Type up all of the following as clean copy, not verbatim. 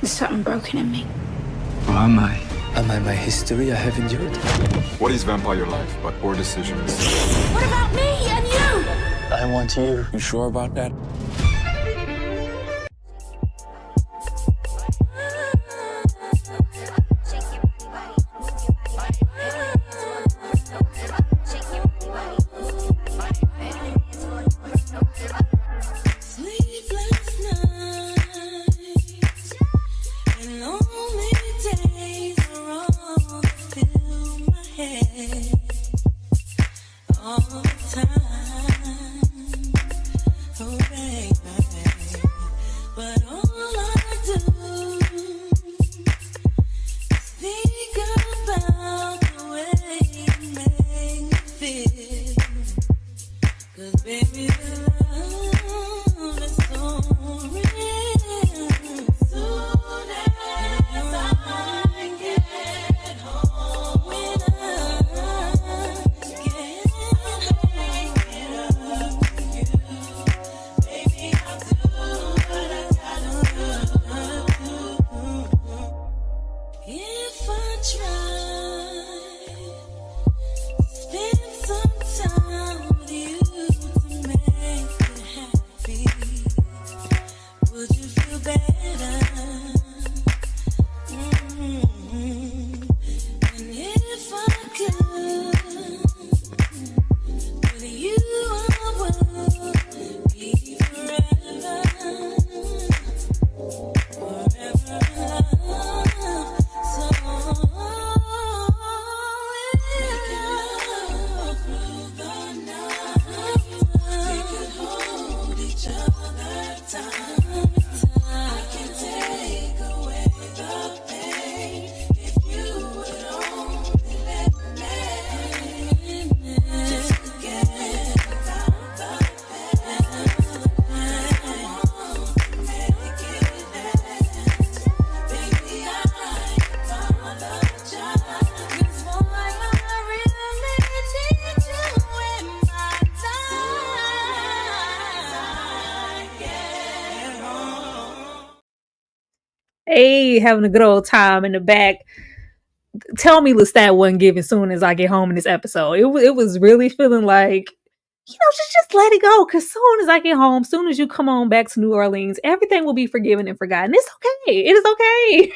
There's something broken in me. Who am I? Am I my history I have endured? What is vampire life but poor decisions? What about me and you? I want you. You sure about that? Hey, having a good old time in the back. Tell me Lestat wasn't giving soon as I get home in this episode. It was really feeling like, just let it go. Because soon as I get home, soon as you come on back to New Orleans, everything will be forgiven and forgotten. It's okay. It is okay.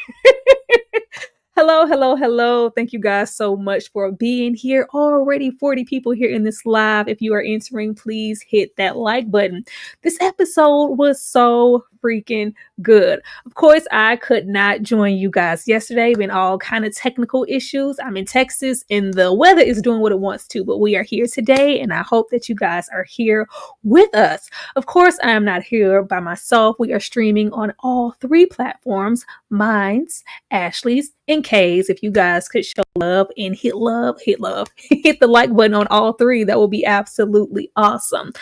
Hello. Thank you guys so much for being here. Already 40 people here in this live. If you are entering, please hit that like button. This episode was so freaking good. Of course, I could not join you guys yesterday. Been all kind of technical issues. I'm in Texas and the weather is doing what it wants to, but we are here today and I hope that you guys are here with us. Of course, I am not here by myself. We are streaming on all 3 platforms, mine's, Ashley's, and Kay's. If you guys could show love and hit the like button on all 3, that would be absolutely awesome.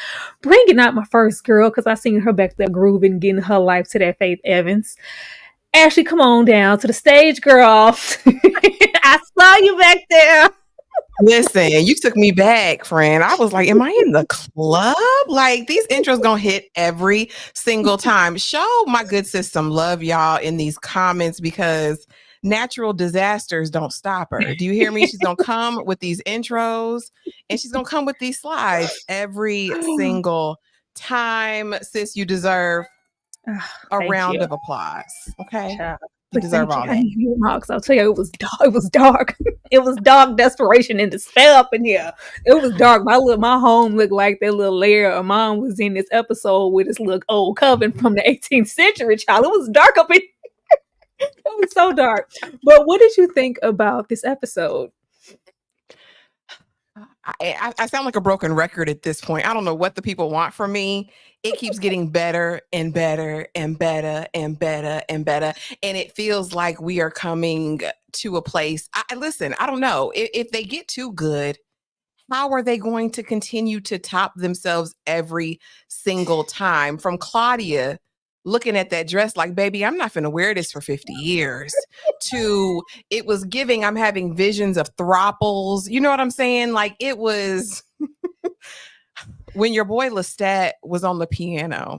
Bringing out my first girl, because I seen her back there grooving, getting her life to that Faith Evans. Ashley, come on down to the stage, girl. I saw you back there. Listen, you took me back, friend. I was like, am I in the club? Like, these intros gonna hit every single time. Show my good sis some love, y'all, in these comments, because natural disasters don't stop her. Do you hear me? She's gonna come with these intros and she's gonna come with these slides every single time. Sis, you deserve a round of applause. Okay. You deserve all that. I'll tell you, it was dark. It was dark desperation and despair up in here. It was dark. My home looked like that little lair Armand was in this episode with his little old coven from the 18th century, child. It was dark up in here. It was so dark. But what did you think about this episode? I sound like a broken record at this point. I don't know what the people want from me. It keeps getting better and better and better and better and better. And it feels like we are coming to a place. Listen, I don't know. If they get too good, how are they going to continue to top themselves every single time? From Claudia looking at that dress like, baby, I'm not finna wear this for 50 years, to it was giving, I'm having visions of throuples. You know what I'm saying? Like, it was when your boy Lestat was on the piano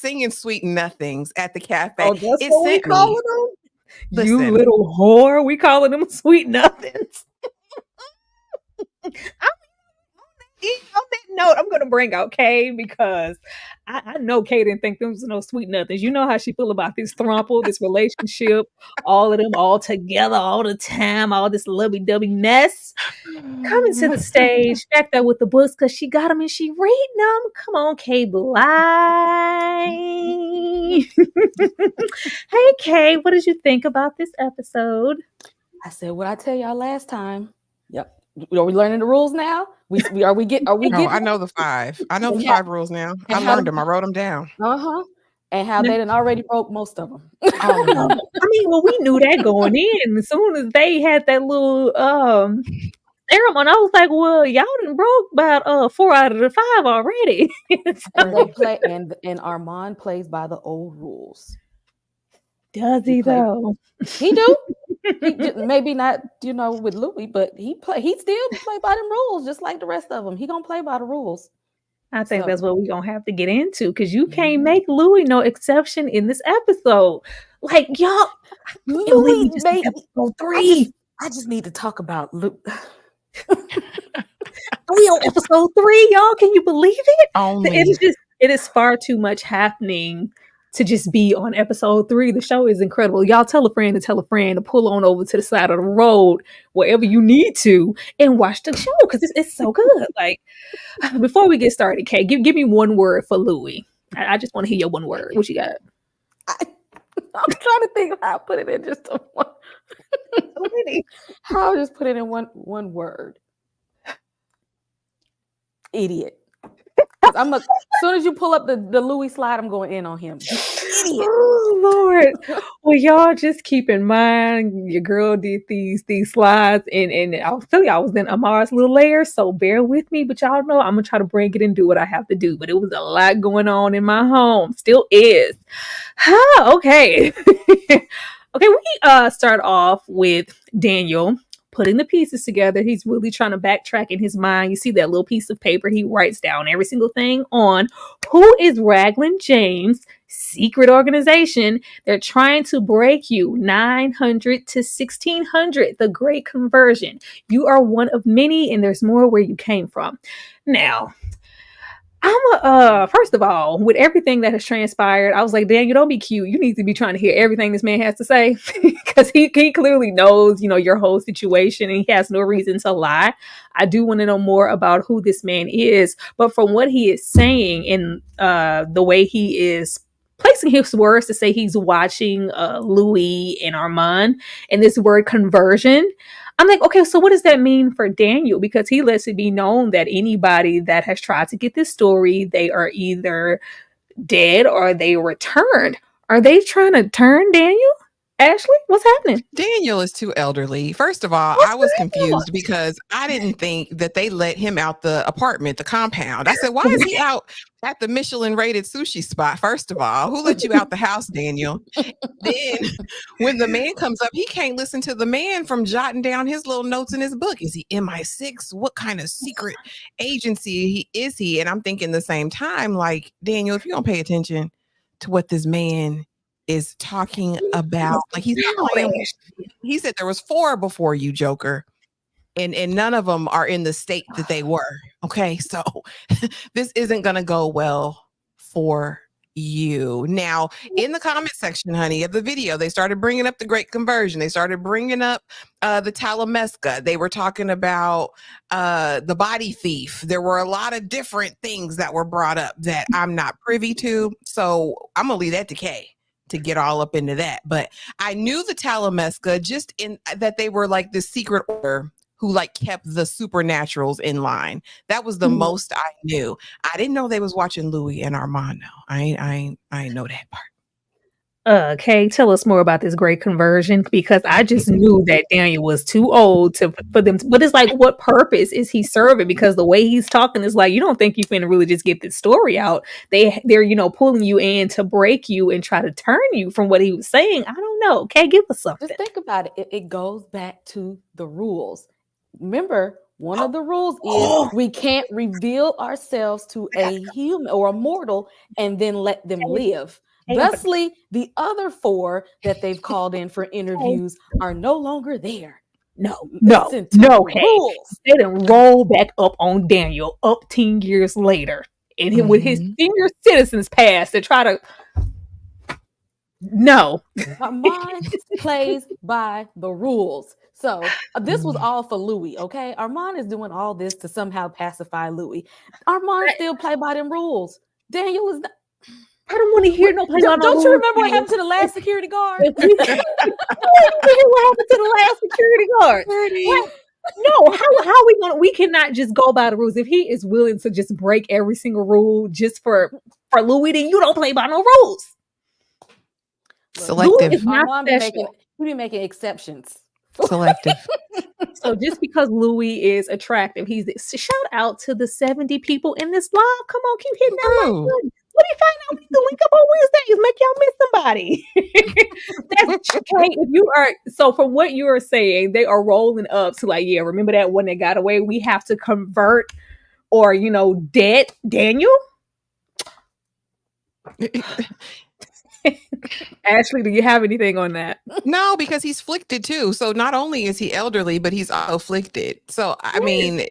singing Sweet Nothings at the cafe. Oh, that's It what we sent calling me. them? You Listen. little whore. We calling them sweet nothings. On that note, I'm gonna bring out Kay because I know Kay didn't think them was no sweet nothings. You know how she feel about this thrumple, this relationship, all of them all together all the time, all this lovey-dovey mess. Coming to the stage, back there with the books because she got them and she reading them. Come on, Kay Bly. Hey, Kay, what did you think about this episode? I said what I tell y'all last time. Yep. Are we learning the rules now? Are we getting? No, I know the 5. I know the 5 rules now. I learned them. I wrote them down. And how they done already broke most of them. I mean, well, we knew that going in. As soon as they had that little ceremony, I was like, well, y'all done broke about 4 out of the 5 already. And they play and Armand plays by the old rules. Does he though? He do. Maybe not, with Louie, but he still play by them rules just like the rest of them. He gonna play by the rules. I think that's what we're gonna have to get into because you can't make Louie no exception in this episode. Like y'all, Louie made episode 3. I just need to talk about Louie. We on episode 3, y'all. Can you believe it? Only. It is far too much happening to just be on episode 3. The show is incredible. Y'all tell a friend to pull on over to the side of the road, wherever you need to, and watch the show because it's so good. Like, before we get started, Kay, give me one word for Louie. I just want to hear your one word. What you got? I'm trying to think of how I put it in just one. How I just put it in one word. Idiot. As soon as you pull up the Louie slide, I'm going in on him. Idiot. Oh Lord. Well, y'all just keep in mind your girl did these slides and I'll tell you I was in Amar's little layer, so bear with me, but y'all know I'm gonna try to bring it and do what I have to do. But it was a lot going on in my home. Still is. Okay. Okay, we start off with Daniel putting the pieces together. He's really trying to backtrack in his mind. You see that little piece of paper. He writes down every single thing on who is Raglan James' secret organization. They're trying to break you 900 to 1600, the Great Conversion. You are one of many, and there's more where you came from. Now, first of all, with everything that has transpired, I was like, Daniel, don't be cute. You need to be trying to hear everything this man has to say because he clearly knows, your whole situation and he has no reason to lie. I do want to know more about who this man is, but from what he is saying and the way he is placing his words to say he's watching Louie and Armand and this word conversion, I'm like, okay, so what does that mean for Daniel? Because he lets it be known that anybody that has tried to get this story, they are either dead or they returned. Are they trying to turn Daniel? Ashley, what's happening? Daniel is too elderly. First of all, I was confused because I didn't think that they let him out the apartment, the compound. I said, why is he out at the Michelin rated sushi spot? First of all, who let you out the house, Daniel? Then when the man comes up, he can't listen to the man from jotting down his little notes in his book. Is he MI6? What kind of secret agency is he? And I'm thinking the same time, like, Daniel, if you don't pay attention to what this man is talking about, like he said there was 4 before you, Joker, and none of them are in the state that they were. Okay, so this isn't gonna go well for you. Now, in the comment section, honey, of the video, they started bringing up the Great Conversion. They started bringing up the Talamesca. They were talking about the body thief. There were a lot of different things that were brought up that I'm not privy to, so I'm gonna leave that to Kay to get all up into that. But I knew the Talamesca just in that they were like this secret order who like kept the supernaturals in line. That was the most I knew. I didn't know they was watching Louie and Armand. No, I know that part. Kay, tell us more about this Great Conversion because I just knew that Daniel was too old for them. But it's like, what purpose is he serving? Because the way he's talking is like, you don't think you can really just get this story out. They're pulling you in to break you and try to turn you from what he was saying. I don't know. Kay, give us something. Just think about it. It goes back to the rules. Remember, One of the rules is we can't reveal ourselves to a human or a mortal and then let them live. Thusly, the other 4 that they've called in for interviews are no longer there. No, rules. They didn't roll back up on Daniel up 10 years later. And with his senior citizens pass to try to Armand plays by the rules. So this was all for Louie, okay? Armand is doing all this to somehow pacify Louie. Armand still play by them rules. Daniel is not. I don't want to hear no play by Don't you remember what happened to the last security guard? What happened to the last security guard? No, how are we gonna? We cannot just go by the rules. If he is willing to just break every single rule just for Louie, then you don't play by no rules. Selective. Armand be making exceptions. Selective. So just because Louie is attractive, he's shout out to the 70 people in this live. Come on, keep hitting that like button. Let me find out the link up on Wednesdays. Make y'all miss somebody. That's okay. If you are so from what you are saying, they are rolling up to like, yeah, remember that one that got away? We have to convert or dead Daniel. Ashley, do you have anything on that? No, because he's afflicted too. So not only is he elderly, but he's afflicted. So I mean,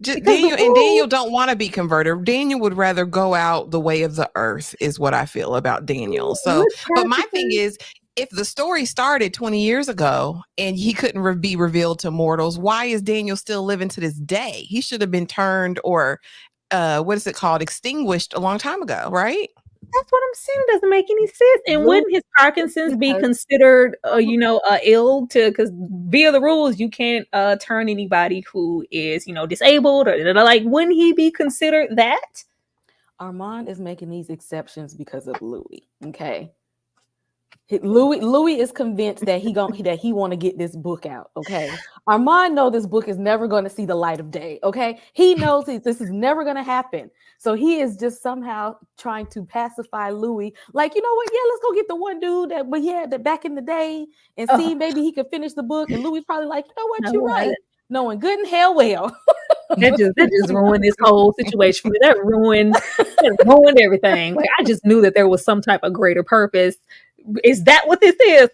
Daniel don't want to be converted. Daniel would rather go out the way of the earth, is what I feel about Daniel. So, but my thing is, if the story started 20 years ago and he couldn't be revealed to mortals, why is Daniel still living to this day? He should have been turned or what is it called? Extinguished a long time ago, right? That's what I'm saying. It doesn't make any sense. And wouldn't his Parkinson's be considered, ill because via the rules, you can't turn anybody who is, disabled or like, wouldn't he be considered that? Armand is making these exceptions because of Louie. Okay. Louie is convinced that he want to get this book out. Okay. Armand knows this book is never going to see the light of day. Okay. He knows this is never going to happen. So he is just somehow trying to pacify Louie. Like, you know what? Yeah, let's go get the one dude that back in the day and see maybe he could finish the book. And Louie's probably like, you know what? You're right. Knowing good and hell well. That just ruined this whole situation for me. That ruined everything. Like I just knew that there was some type of greater purpose. Is that what this is?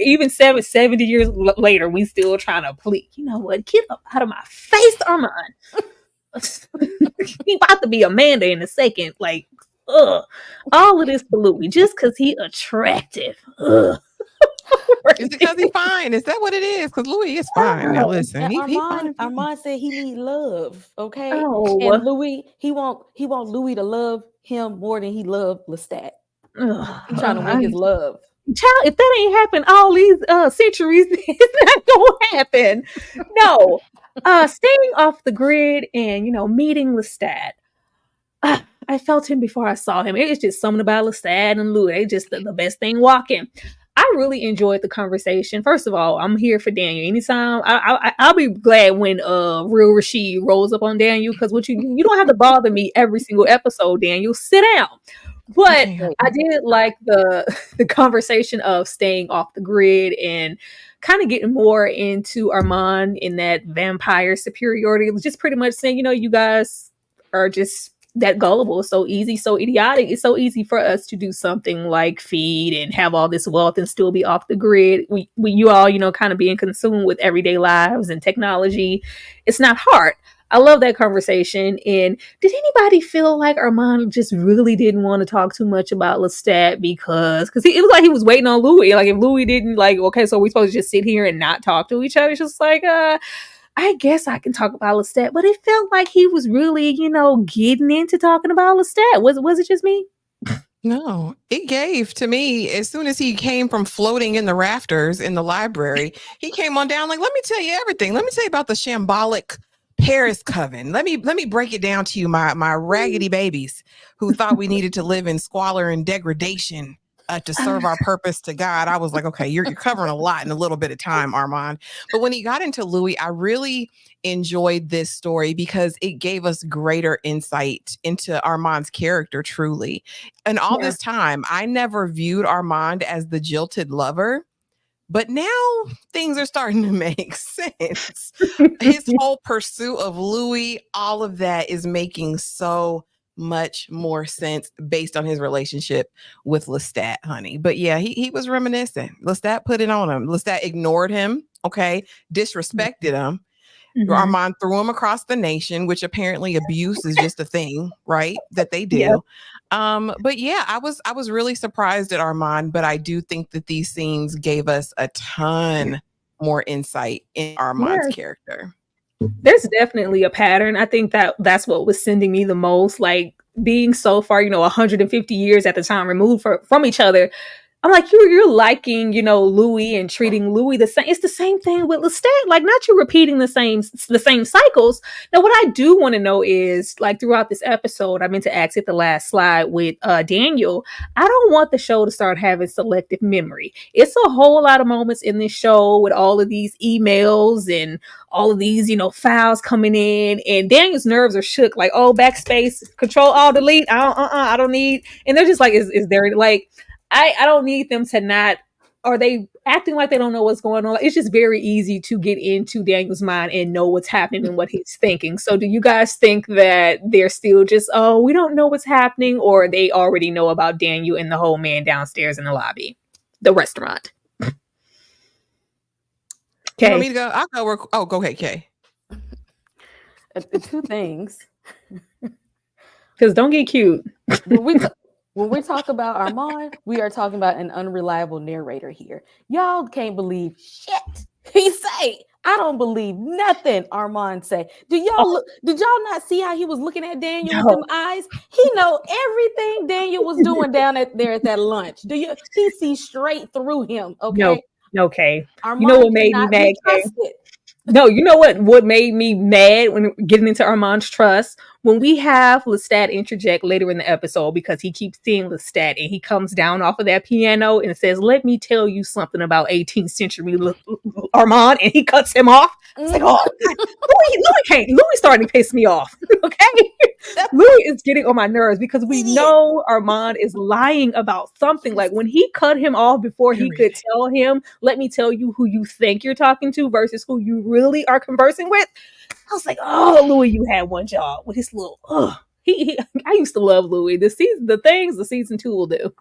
Even 70 years later, we still trying to plead. You know what? Get up out of my face, Armand. He about to be Amanda in a second. Like, all of this for Louie just because he attractive. Is it because he's fine? Is that what it is? Because Louie is fine. Now listen, Armand said he need love. Okay, oh. And Louie, he want Louie to love him more than he loved Lestat. He's trying to win his love. Child, if that ain't happened all these centuries, it's not gonna happen. No. Staying off the grid and meeting Lestat. I felt him before I saw him. It's just something about Lestat and Louie. They just the best thing walking. I really enjoyed the conversation. First of all, I'm here for Daniel. Anytime I'll be glad when real Rashid rolls up on Daniel because you don't have to bother me every single episode, Daniel. Sit down. But I did like the conversation of staying off the grid and kind of getting more into Armand in that vampire superiority. It was just pretty much saying, you guys are just that gullible, so easy, so idiotic. It's so easy for us to do something like feed and have all this wealth and still be off the grid. You all, kind of being consumed with everyday lives and technology. It's not hard. I love that conversation. And did anybody feel like Armand just really didn't want to talk too much about Lestat because it was like he was waiting on Louie. Like if Louie didn't okay, so we're supposed to just sit here and not talk to each other. It's just like, I guess I can talk about Lestat, but it felt like he was really, getting into talking about Lestat. Was it just me? No, it gave to me as soon as he came from floating in the rafters in the library. He came on down like, let me tell you everything. Let me tell you about the shambolic Paris coven. Let me break it down to you, my raggedy babies who thought we needed to live in squalor and degradation to serve our purpose to God. I was like, okay, you're covering a lot in a little bit of time, Armand. But when he got into Louie, I really enjoyed this story because it gave us greater insight into Armand's character truly. And all this time, I never viewed Armand as the jilted lover. But now things are starting to make sense. His whole pursuit of Louie, all of that is making so much more sense based on his relationship with Lestat, honey. But yeah, he was reminiscing. Lestat put it on him. Lestat ignored him, okay, disrespected him. Armand threw him across the nation, which apparently abuse is just a thing, right? That they do. Yep. But yeah, I was really surprised at Armand, but I do think that these scenes gave us a ton more insight in Armand's character. There's definitely a pattern. I think that's what was sending me the most, like being so far, 150 years at the time removed from each other. I'm like, you're liking, Louie and treating Louie the same. It's the same thing with Lestat. Like, not you repeating the same cycles. Now, what I do want to know is, like, throughout this episode, I meant to ask at the last slide with Daniel, I don't want the show to start having selective memory. It's a whole lot of moments in this show with all of these emails and all of these, files coming in, and Daniel's nerves are shook. Like, oh, backspace, control, alt, delete. I don't need. And they're just like, is there like. I don't need them to not, are they acting like they don't know what's going on? It's just very easy to get into Daniel's mind and know what's happening and what he's thinking. So do you guys think that they're still just, oh, we don't know what's happening, or they already know about Daniel and the whole man downstairs in the lobby, the restaurant? Okay. You want me to go? I'll go. Oh, go ahead, Kay. Two things. Because don't get cute. When we talk about Armand, we are talking about an unreliable narrator here. Y'all can't believe shit he say. I don't believe nothing Armand say. Did y'all not see how he was looking at Daniel with them eyes? He know everything Daniel was doing down there at that lunch. He see straight through him, okay? No, okay. Armand, you know what made me mad, Kay? No, you know what made me mad when getting into Armand's trust? When we have Lestat interject later in the episode, because he keeps seeing Lestat and he comes down off of that piano and says, let me tell you something about 18th century Armand, and he cuts him off. It's like, oh, Louie starting to piss me off. Okay? Louie is getting on my nerves because we know Armand is lying about something. Like when he cut him off before he could tell him, let me tell you who you think you're talking to versus who you really are conversing with. I was like, oh, Louie, you had one job with his little, I used to love Louie. The season 2 will do.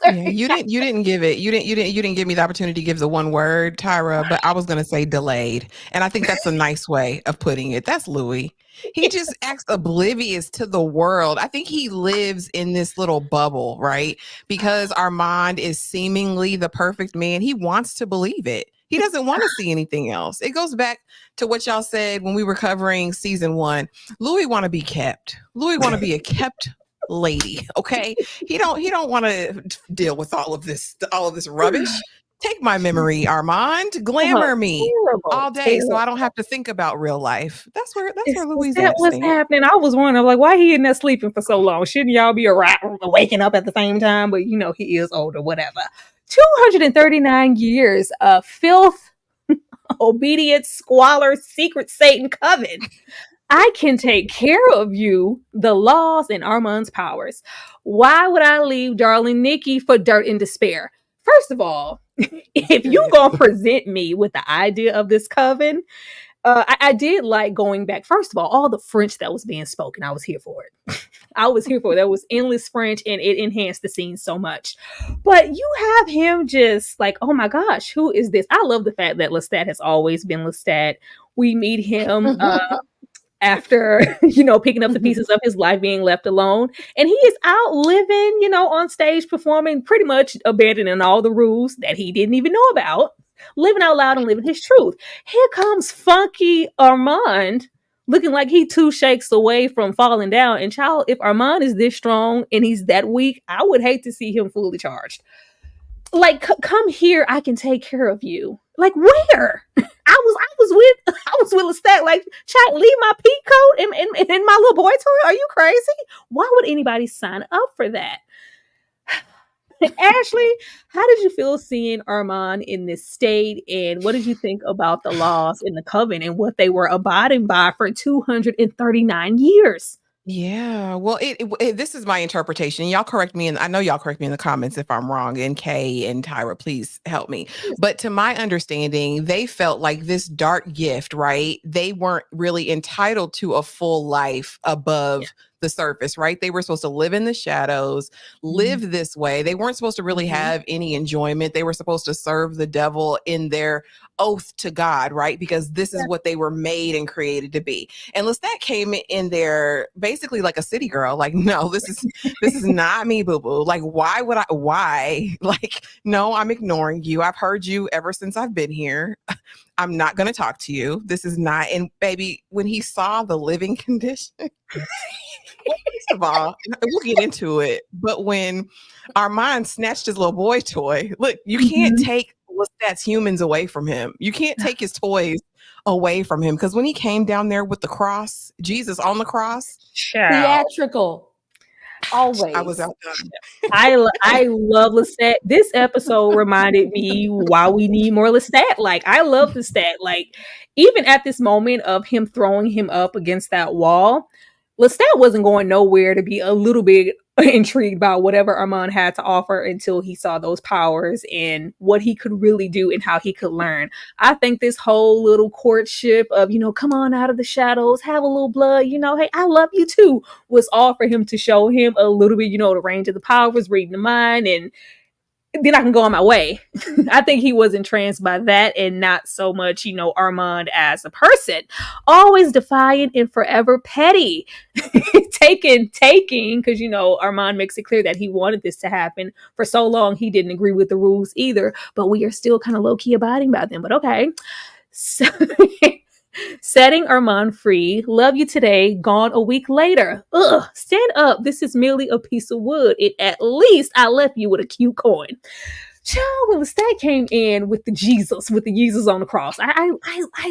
Yeah, you didn't give me the opportunity to give the one word, Tyra, but I was going to say delayed. And I think that's a nice way of putting it. That's Louie. He just acts oblivious to the world. I think he lives in this little bubble, right? Because Armand is seemingly the perfect man. He wants to believe it. He doesn't want to see anything else. It goes back to what y'all said when we were covering season 1. Louie want to be kept. Louie want to be a kept lady. Okay. He don't want to deal with all of this rubbish. Take my memory, Armand. Glamour me all day so I don't have to think about real life. That's where Louie's at. What's happening? I was wondering, like, why he in there sleeping for so long? Shouldn't y'all be waking up at the same time? But he is older, whatever. 239 years of filth, obedience, squalor, secret Satan coven. I can take care of you, the laws, and Armand's powers. Why would I leave darling Nikki for dirt and despair? First of all, if you gonna present me with the idea of this coven, I did like going back. First of all the French that was being spoken, I was here for it. I was here for it. There was endless French, and it enhanced the scene so much. But you have him just like, oh my gosh, who is this? I love the fact that Lestat has always been Lestat. We meet him after, picking up the pieces of his life, being left alone. And he is out living, on stage, performing, pretty much abandoning all the rules that he didn't even know about, living out loud and living his truth. Here comes funky Armand, looking like he 2 shakes away from falling down. And child, if Armand is this strong and he's that weak, I would hate to see him fully charged. Like, come here, I can take care of you. Like, where? I was with Lestat. Like, child, leave my peacoat and my little boy toy. Are you crazy? Why would anybody sign up for that? Ashley, how did you feel seeing Armand in this state, and what did you think about the laws in the coven and what they were abiding by for 239 years? Yeah, well, this is my interpretation. Y'all correct me, and I know y'all correct me in the comments if I'm wrong. And Kay and Tyra, please help me. But to my understanding, they felt like this dark gift, right? They weren't really entitled to a full life above the surface, right? They were supposed to live in the shadows, live this way. They weren't supposed to really have any enjoyment. They were supposed to serve the devil in their oath to God, right? Because this is what they were made and created to be. And Lestat came in there basically like a city girl. Like, no, this is not me, boo-boo. Like, why? Like, no, I'm ignoring you. I've heard you ever since I've been here. I'm not going to talk to you. This is not. And baby, when he saw the living condition, well, first of all, we'll get into it, but when Armand snatched his little boy toy, look, you can't take Lestat's humans away from him. You can't take his toys away from him, because when he came down there with the cross, Jesus on the cross, theatrical. Always. I was outdone. I love Lestat. This episode reminded me why we need more Lestat. Like, I love Lestat. Like, even at this moment of him throwing him up against that wall, Lestat wasn't going nowhere to be a little bit intrigued by whatever Armand had to offer until he saw those powers and what he could really do and how he could learn. I think this whole little courtship of, come on out of the shadows, have a little blood, hey, I love you too, was all for him to show him a little bit, the range of the powers, reading the mind, and then I can go on my way. I think he was entranced by that and not so much, Armand as a person. Always defiant and forever petty. taking, because, Armand makes it clear that he wanted this to happen. For so long, he didn't agree with the rules either, but we are still kind of low-key abiding by them. But okay. So setting Armand free. Love you today. Gone a week later. Ugh. Stand up. This is merely a piece of wood. At least I left you with a cute coin. Child, when Lestat came in with the Jesus on the cross, I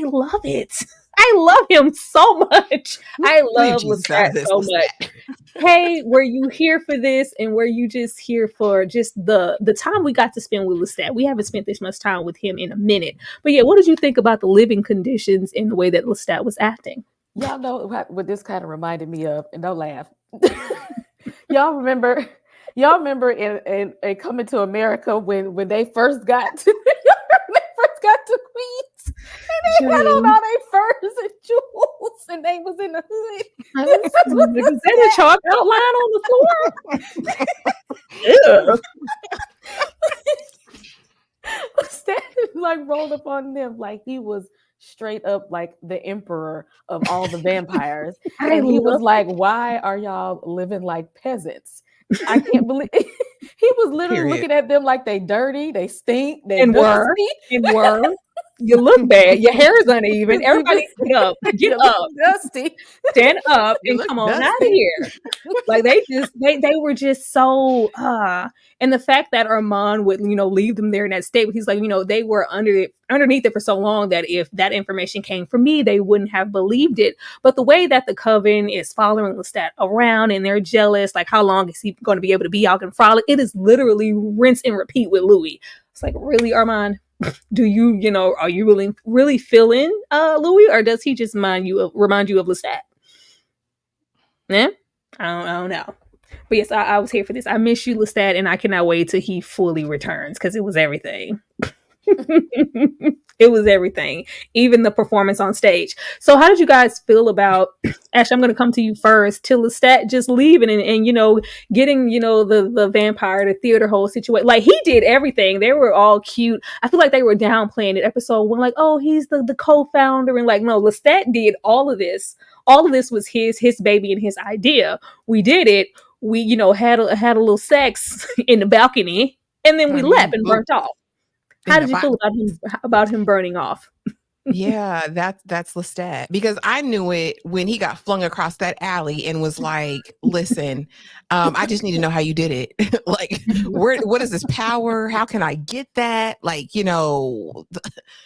love it. I love him so much. I love Lestat so much. Hey, were you here for this, and were you just here for just the time we got to spend with Lestat? We haven't spent this much time with him in a minute. But yeah, what did you think about the living conditions and the way that Lestat was acting? Y'all know what this kind of reminded me of, and don't laugh. Y'all remember in Coming to America when they first got to Queens, and they had on all their furs and jewels, and they was in the hood. Is that a chalk outline on the floor? Stan like rolled up on them like he was straight up like the emperor of all the vampires, and he was like, "Why are y'all living like peasants?" I can't believe he was literally looking at them like they dirty, they stink, they dusty. You look bad. Your hair is uneven. Everybody get up, dusty, stand up, and come on out of here. Like they were just so. And the fact that Armand would leave them there in that state, he's like they were underneath it for so long that if that information came from me, they wouldn't have believed it. But the way that the coven is following Lestat around and they're jealous, like how long is he going to be able to be out and frolic? It is literally rinse and repeat with Louie. It's like, really, Armand? Do you, are you really feeling Louie, or does he just remind you of Lestat? Yeah, I don't know. But yes, I was here for this. I miss you, Lestat, and I cannot wait till he fully returns, because it was everything. It was everything, even the performance on stage. So how did you guys feel about, Ash, I'm going to come to you first, till Lestat just leaving and getting, the vampire, the theater whole situation. Like, he did everything. They were all cute. I feel like they were downplaying it. Episode 1, like, oh, he's the co-founder. And like, no, Lestat did all of this. All of this was his baby and his idea. We did it. We, had a little sex in the balcony, and then we left and burnt off. How did you feel about him burning off? Yeah, that's Lestat, because I knew it when he got flung across that alley and was like, listen, I just need to know how you did it. Like, what is this power? How can I get that? Like,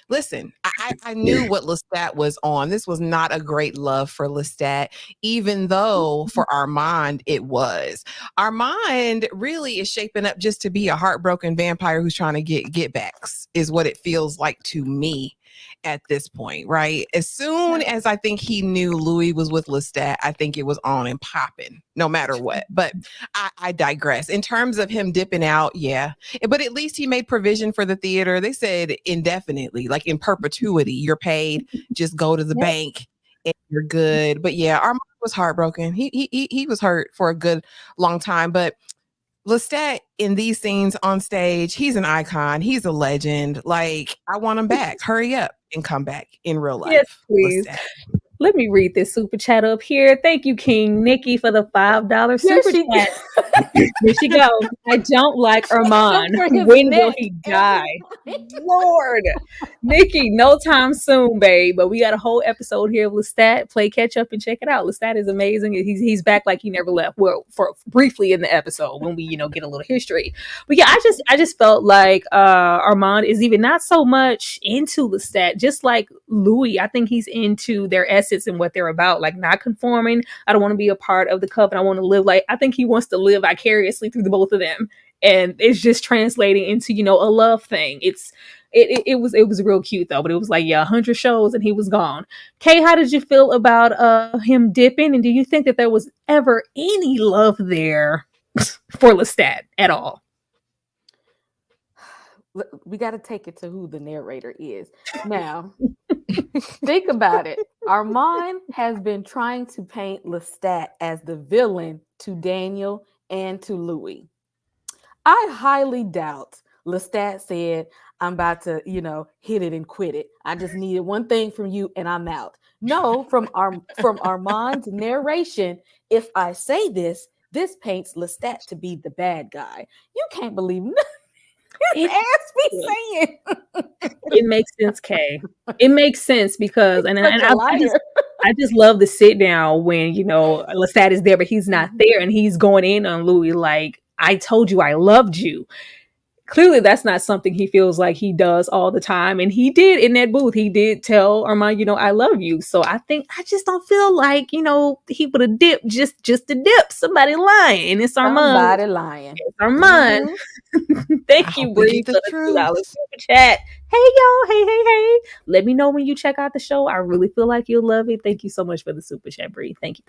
listen, I knew what Lestat was on. This was not a great love for Lestat, even though for Armand it was. Armand really is shaping up just to be a heartbroken vampire who's trying to get backs, is what it feels like to me. at this point, right? As soon as I think he knew Louis was with Lestat, I think it was on and popping, no matter what. But I digress. In terms of him dipping out, yeah. But at least he made provision for the theater. They said indefinitely, like in perpetuity, you're paid. Just go to the bank and you're good. But yeah, Armand was heartbroken. He was hurt for a good long time. But Lestat in these scenes on stage, he's an icon. He's a legend. Like, I want him back. Hurry up and come back in real life. Yes, please. Lestat. Let me read this super chat up here. Thank you, King Nikki, for the $5 super chat. There she go. I don't like Armand. When will he die? Lord. Nikki, no time soon, babe. But we got a whole episode here of Lestat. Play catch up and check it out. Lestat is amazing. He's back like he never left. Well, for briefly in the episode when we, get a little history. But yeah, I just felt like Armand is even not so much into Lestat, just like Louis. I think he's into their essence and what they're about, like not conforming. I don't want to be a part of the coven. I want to live I think he wants to live vicariously through the both of them, and it's just translating into a love thing. It was real cute though, but it was 100 shows and he was gone. Kay, how did you feel about him dipping, and do you think that there was ever any love there for Lestat at all? We got to take it to who the narrator is now. Think about it. Armand has been trying to paint Lestat as the villain to Daniel and to Louis. I highly doubt Lestat said, I'm about to, hit it and quit it. I just needed one thing from you and I'm out. No, from Armand's narration, if I say this paints Lestat to be the bad guy. You can't believe nothing. His ass be saying. It makes sense, Kay. It makes sense because I just love the sit down when Lestat is there, but he's not there, and he's going in on Louis like, I told you I loved you. Clearly, that's not something he feels like he does all the time. And he did in that booth. He did tell Armand, I love you. So I just don't feel like, he would have dipped just to dip. Somebody lying. It's Armand. Somebody lying. It's Armand. Mm-hmm. Thank you, Bree, for the $2 super chat. Hey, y'all. Hey. Let me know when you check out the show. I really feel like you'll love it. Thank you so much for the super chat, Bree. Thank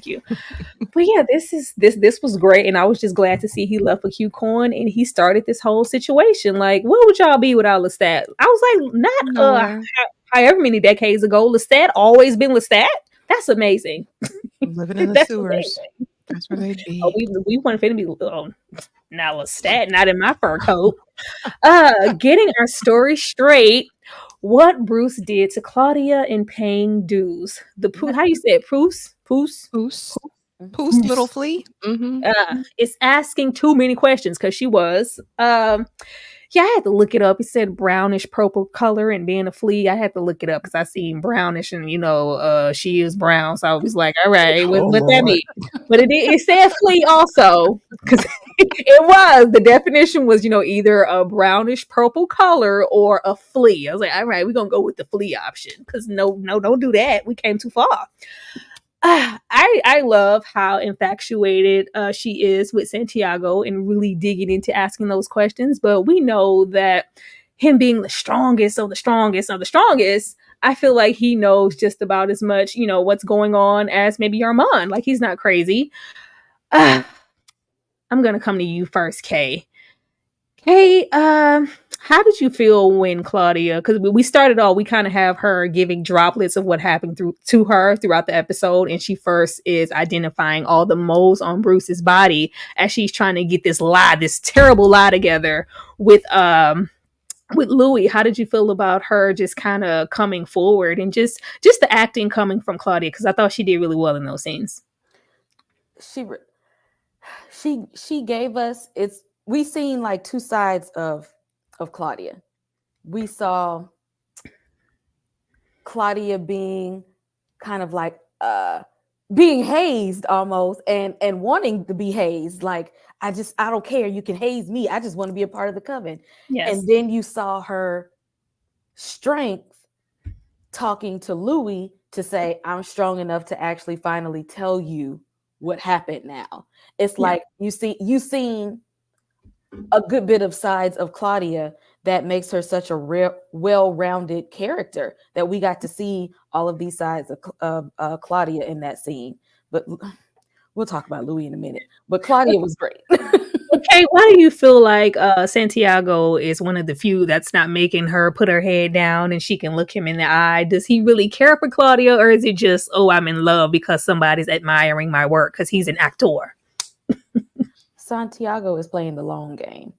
you. But yeah, this was great. And I was just glad to see he left a Q coin and he started this whole situation. Like, what would y'all be without Lestat? I was like, not however many decades ago, Lestat always been Lestat. That's amazing. Living in the sewers. Amazing. That's where they'd be. We want to be now Lestat, not in my fur coat. Getting our story straight. What Bruce did to Claudia in paying dues. How you say it? Poos, little flea. Mm-hmm. It's asking too many questions because she was. I had to look it up. It said brownish purple color and being a flea. I had to look it up because I seen brownish and she is brown. So I was like, all right, what that mean? But it said flea also because the definition was either a brownish purple color or a flea. I was like, all right, we're gonna go with the flea option because no, don't do that. We came too far. I love how infatuated she is with Santiago and really digging into asking those questions. But we know that him being the strongest of the strongest of the strongest, I feel like he knows just about as much, what's going on as maybe Armand. Like, he's not crazy. I'm going to come to you first, Kay. Kay, how did you feel when Claudia, because we started off, we kind of have her giving droplets of what happened to her throughout the episode, and she first is identifying all the moles on Bruce's body as she's trying to get this terrible lie together with Louis. How did you feel about her just kind of coming forward and just the acting coming from Claudia? Because I thought she did really well in those scenes. She gave us we seen like two sides of Claudia. We saw Claudia being kind of like being hazed almost and wanting to be hazed. Like, I don't care. You can haze me. I just want to be a part of the coven. Yes. And then you saw her strength talking to Louis to say, I'm strong enough to actually finally tell you what happened now. It's like you seen a good bit of sides of Claudia that makes her such a real, well-rounded character that we got to see all of these sides of Claudia in that scene. But we'll talk about Louie in a minute. But Claudia was great. Okay, why do you feel like Santiago is one of the few that's not making her put her head down and she can look him in the eye? Does he really care for Claudia, or is it just, oh, I'm in love because somebody's admiring my work because he's an actor? Santiago is playing the long game.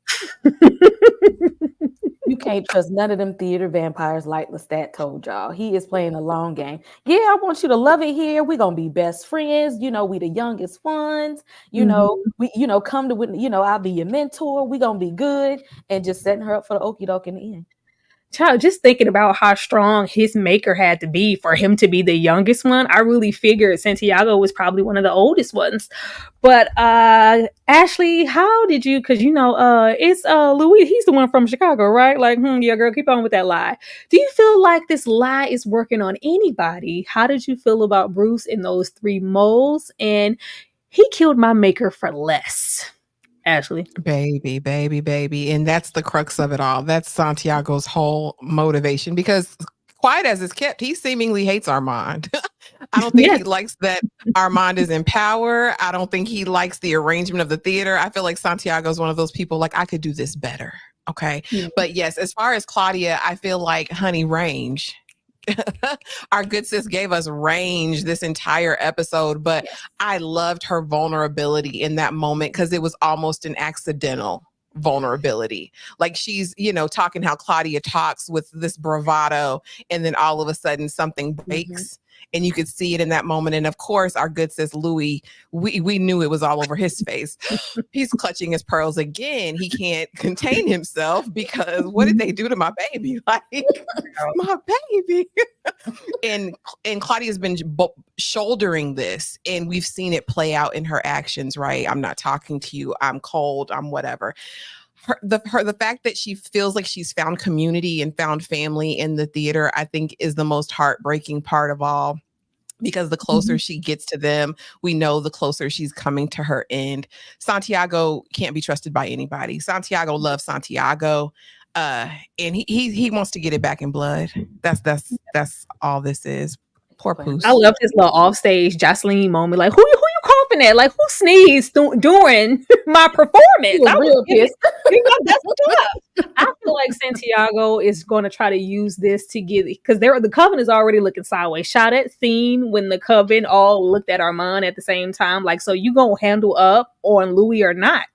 You can't trust none of them theater vampires like Lestat told y'all. He is playing the long game. Yeah, I want you to love it here. We're gonna be best friends. You know, we the youngest ones. You know, we come to I'll be your mentor. We gonna be good, and just setting her up for the okie doke in the end. Child, just thinking about how strong his maker had to be for him to be the youngest one, I really figured Santiago was probably one of the oldest ones. But Ashley, how did you? Because it's Louis. He's the one from Chicago, right? Like, yeah, girl, keep on with that lie. Do you feel like this lie is working on anybody? How did you feel about Bruce and those 3 moles? And he killed my maker for less. Ashley. Baby. And that's the crux of it all. That's Santiago's whole motivation, because quiet as it's kept, he seemingly hates Armand. I don't think he likes that Armand is in power. I don't think he likes the arrangement of the theater. I feel like Santiago's one of those people like, I could do this better. Okay. Yeah. But yes, as far as Claudia, I feel like, honey, range. Our good sis gave us range this entire episode, but I loved her vulnerability in that moment because it was almost an accidental vulnerability. Like she's, talking how Claudia talks with this bravado, and then all of a sudden something breaks. And you could see it in that moment. And of course, our good sis Louie, we knew it was all over his face. He's clutching his pearls again. He can't contain himself because what did they do to my baby? Like, my baby. and Claudia's been shouldering this, and we've seen it play out in her actions, right? I'm not talking to you. I'm cold. I'm whatever. The fact that she feels like she's found community and found family in the theater, I think, is the most heartbreaking part of all, because the closer she gets to them, we know the closer she's coming to her end. Santiago can't be trusted by anybody. Santiago loves Santiago, and he wants to get it back in blood. That's all this is. Poor Poos. I love his little offstage Jocelyn moment. Like, who you coughing at? Like, who sneezed during my performance? I was real pissed. That's tough. I feel like Santiago is going to try to use this to get, because the coven is already looking sideways. Shot at scene when the coven all looked at Armand at the same time. Like, so you gonna handle up on Louis or not?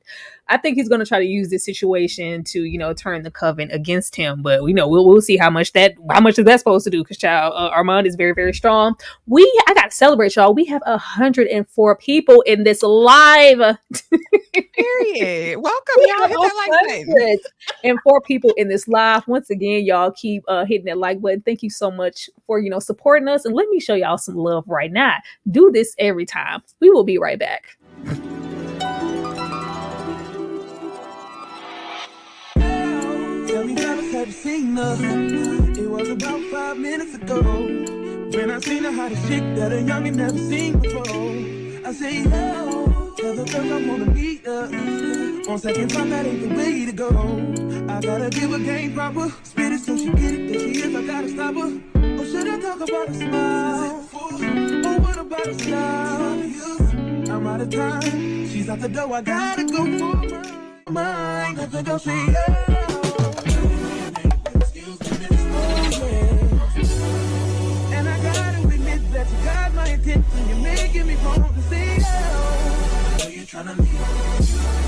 I think he's going to try to use this situation to, turn the coven against him. But we'll see how much is that supposed to do? Because Armand is very, very strong. I got to celebrate, y'all. We have 104 people in this live. Period. Welcome, y'all. Hit that like button. And 4 people in this live. Once again, y'all keep hitting that like button. Thank you so much for supporting us. And let me show y'all some love right now. Do this every time. We will be right back. It was about 5 minutes ago when I seen the hottest chick that a youngin' never seen before. I say, yo, tell the girl I wanna meet her. On second thought, that ain't the way to go. I gotta give her game proper, spit it so she get it. There she is, I gotta stop her. Or should I talk about a smile? Or what about a style? I'm out of time, she's out the door, I gotta go for mine. Let the girl say, yeah. You're making me want to say I know you're trying to leave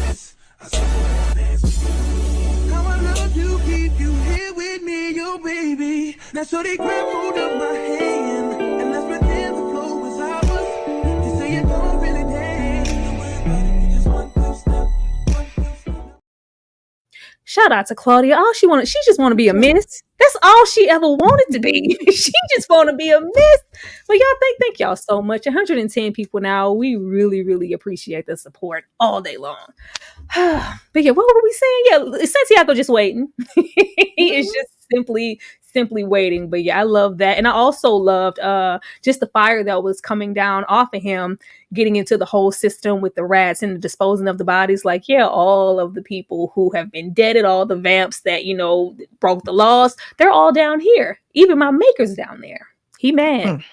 this. I saw the dance with you. How I love to keep you here with me, yo baby. Now so they grab hold of my hand and let's pretend the flow is ours. You say you don't really dance. Don't worry about it, you just one good step. Shout out to Claudia. She just want to be a miss. That's all she ever wanted to be. She just want to be a miss. But y'all, thank y'all so much. 110 people now. We really, really appreciate the support all day long. But yeah, what were we saying? Yeah, Santiago just waiting. He is just simply simply waiting. But yeah, I love that. And I also loved just the fire that was coming down off of him, getting into the whole system with the rats and the disposing of the bodies. Like, yeah, all of the people who have been deaded, all the vamps that, you know, broke the laws, they're all down here. Even my maker's down there. He mad.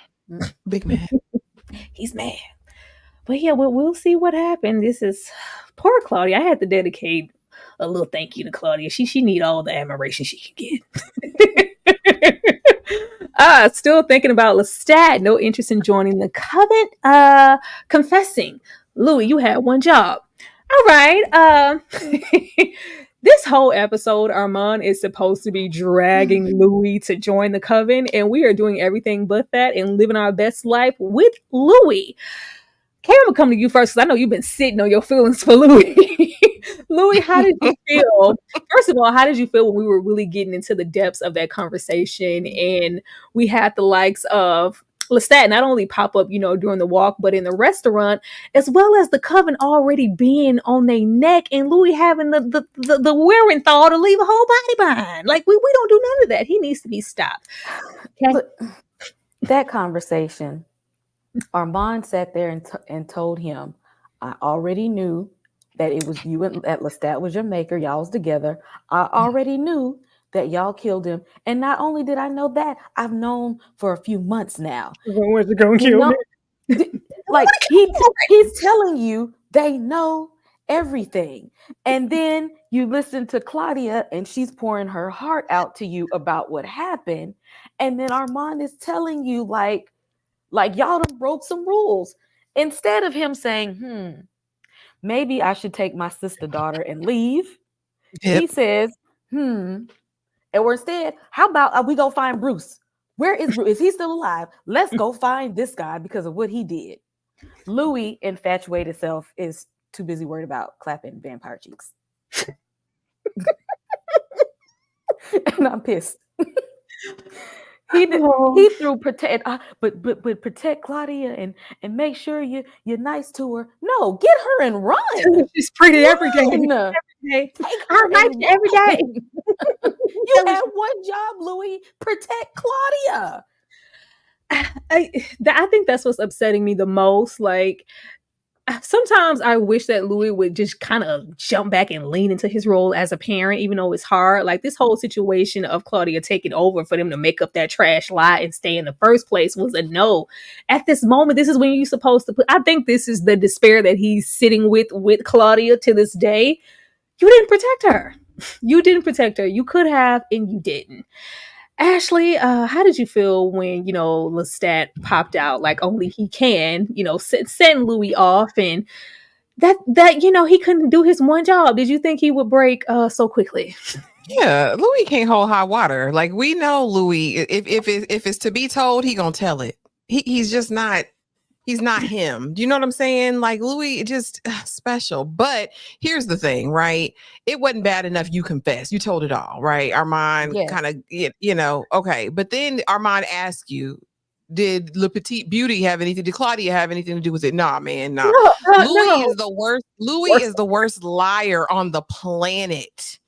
Big man. He's mad. But yeah, we'll see what happens. This is poor Claudia. I had to dedicate a little thank you to Claudia. She need all the admiration she can get. Still thinking about Lestat. No interest in joining the coven. Confessing. Louie, you had one job. All right. This whole episode, Armand is supposed to be dragging Louie to join the coven, and we are doing everything but that and living our best life with Louie. Karen, I'm gonna come to you first because I know you've been sitting on your feelings for Louie. Louie, how did you feel? First of all, how did you feel when we were really getting into the depths of that conversation and we had the likes of Lestat not only pop up, you know, during the walk, but in the restaurant, as well as the coven already being on their neck and Louie having the wherewithal to leave a whole body behind. Like, we don't do none of that. He needs to be stopped. Okay? But that conversation, Armand sat there and told him, I already knew that it was you and that Lestat was your maker. Y'all was together. I already knew that y'all killed him. And not only did I know that, I've known for a few months now. When's it gonna kill me? Like he's telling you they know everything. And then you listen to Claudia and she's pouring her heart out to you about what happened. And then Armand is telling you like y'all done broke some rules. Instead of him saying, maybe I should take my sister daughter and leave. He says, or instead, how about we go find Bruce? Where is Bruce? Is he still alive? Let's go find this guy because of what he did. Louie, infatuated self, is too busy worried about clapping vampire cheeks. And I'm pissed. He threw protect, but protect Claudia and make sure you're nice to her. No, get her and run. She's pretty every day. I'm nice every day. You had one job, Louie. Protect Claudia. I think that's what's upsetting me the most. Like, sometimes I wish that Louie would just kind of jump back and lean into his role as a parent, even though it's hard. Like, this whole situation of Claudia taking over for them to make up that trash lie and stay in the first place was a no. At this moment, this is when you're supposed to I think this is the despair that he's sitting with Claudia to this day. You didn't protect her. You didn't protect her. You could have, and you didn't. Ashley, how did you feel when, you know, Lestat popped out like only he can, you know, send Louie off and that, you know, he couldn't do his one job? Did you think he would break so quickly? Yeah, Louie can't hold hot water. Like, we know Louie, if it's to be told, he gonna tell it. He's just not. He's not him. Do you know what I'm saying? Like, Louie, just special. But here's the thing, right? It wasn't bad enough you confessed. You told it all, right? Armand kind of, you know, okay. But then Armand asked you, did Le Petite Beauty have anything? Did Claudia have anything to do with it? Nah, man, nah. Louie is the worst. Louie is the worst liar on the planet.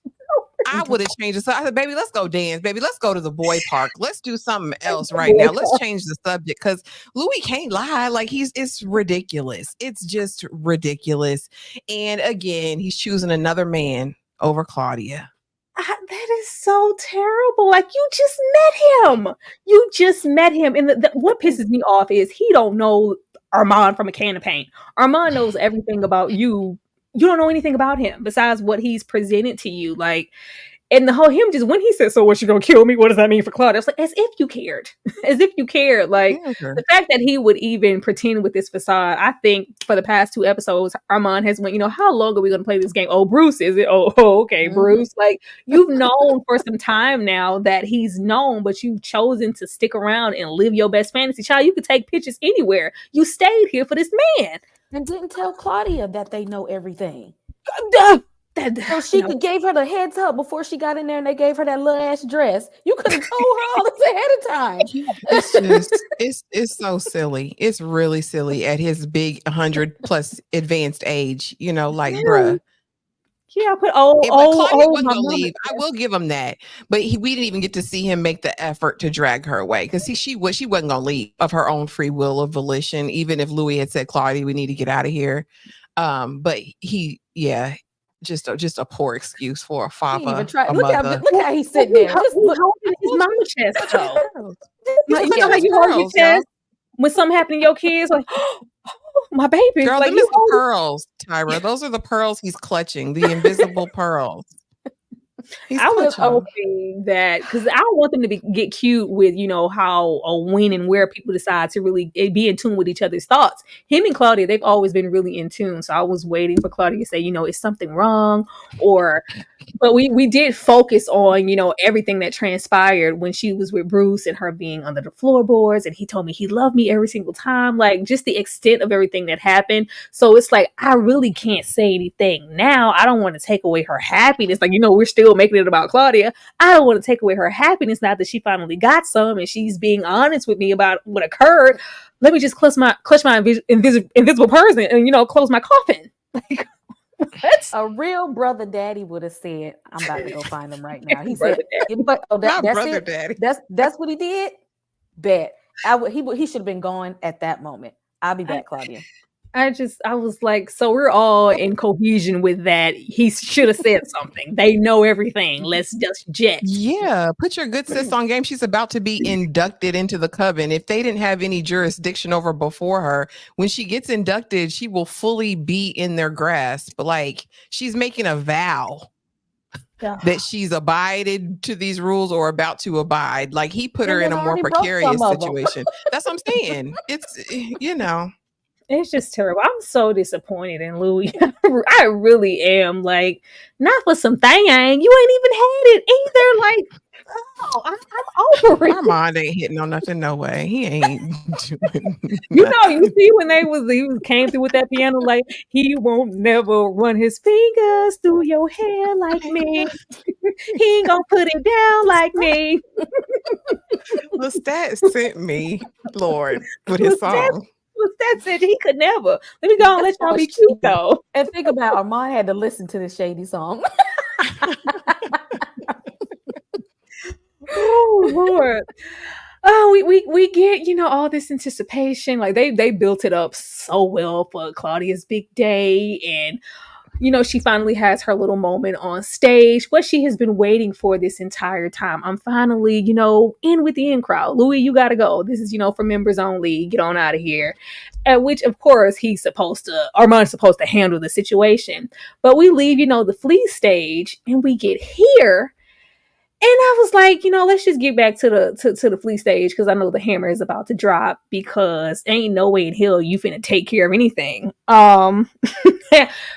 I would have changed it. So I said, baby, let's go dance. Baby, let's go to the boy park. Let's do something else right now. Let's change the subject because Louie can't lie. Like, it's ridiculous. It's just ridiculous. And again, he's choosing another man over Claudia. That is so terrible. Like, you just met him. You just met him. And what pisses me off is he don't know Armand from a can of paint. Armand knows everything about you. You don't know anything about him besides what he's presented to you. Like, and the whole him just when he said, so what, you gonna kill me? What does that mean for Claudia? It's like, as if you cared. As if you cared. Like, the fact that he would even pretend with this facade, I think for the past 2 episodes, Armand has went, you know, how long are we gonna play this game? Oh, Bruce, is it? Oh, okay, Bruce. Like, you've known for some time now that he's known, but you've chosen to stick around and live your best fantasy. Child, you could take pictures anywhere. You stayed here for this man. And didn't tell Claudia that they know everything. So she gave her the heads up before she got in there and they gave her that little ass dress. You could have told her all this ahead of time. It's so silly. It's really silly at his big 100+ advanced age, you know, like, bruh. Yeah, I put oh But Claudia my wasn't gonna mama. leave. I will give him that. But we didn't even get to see him make the effort to drag her away because she wasn't gonna leave of her own free will of volition, even if Louis had said, Claudia, we need to get out of here. But just a poor excuse for a He father, even tried. a Look mother. how he's sitting there. Just He's look. holding his mama chest though. You know how Those you hold your pearls, y'all. chest when something happened to your kids, like my baby. Girl, Like them you is the hold pearls, Tyra. Those are the pearls he's clutching, the invisible pearls. He's I was clutching them. hoping that because I don't want them to get cute with how or when and where people decide to really be in tune with each other's thoughts. Him and Claudia, they've always been really in tune. So I was waiting for Claudia to say, is something wrong? But we did focus on everything that transpired when she was with Bruce and her being under the floorboards, and he told me he loved me every single time. Like just the extent of everything that happened. So it's like I really can't say anything now. I don't want to take away her happiness. Like we're still making it about Claudia. I don't want to take away her happiness now that she finally got some and she's being honest with me about what occurred. Let me just clutch my invisible person and close my coffin. Like what? A real brother daddy would have said, "I'm about to go find him right now." He Brother said, "But Not that's brother it. daddy. That's what he did." Bet he should have been gone at that moment. I'll be back, Claudia. I was like, so we're all in cohesion with that. He should have said something. They know everything. Let's just jet. Yeah, put your good sis on game. She's about to be inducted into the coven. If they didn't have any jurisdiction over before her, when she gets inducted, she will fully be in their grasp. Like she's making a vow that she's abided to these rules or about to abide. Like he put her in a more precarious situation. That's what I'm saying. It's It's just terrible. I'm so disappointed in Louie. I really am. Like, not for some thing. You ain't even had it either. Like, I'm over it. Armand ain't hitting on nothing. No way. He ain't doing you see when he came through with that piano, like, he won't never run his fingers through your hair like me. He ain't gonna put it down like me. Lestat sent me, Lord, with his song. That's it. He could never. Let me go and let y'all be cute though. And think about Armand had to listen to this shady song. Oh Lord. Oh, we get all this anticipation. Like they built it up so well for Claudia's big day, and she finally has her little moment on stage, what she has been waiting for this entire time. I'm finally, in with the in crowd. Louie, you gotta go. This is, for members only. Get on out of here. At which, of course, Armand's supposed to handle the situation. But we leave, the flea stage, and we get here. And I was like, let's just get back to the flea stage because I know the hammer is about to drop because ain't no way in hell you finna take care of anything.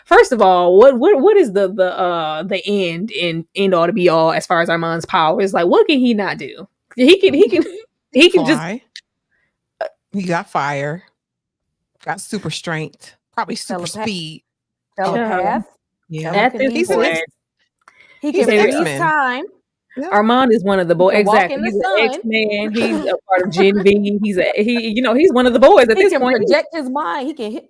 First of all, what is the end all to be all as far as Armand's powers? Like, what can he not do? He can Fly. He got fire, got super strength, probably super speed. Telepath. Yeah, at this point, he can freeze time. Yeah. Armand is one of the boys. Exactly, he's an X-Man. He's a part of Gen V. He's one of the boys at this point. He can project his mind. He can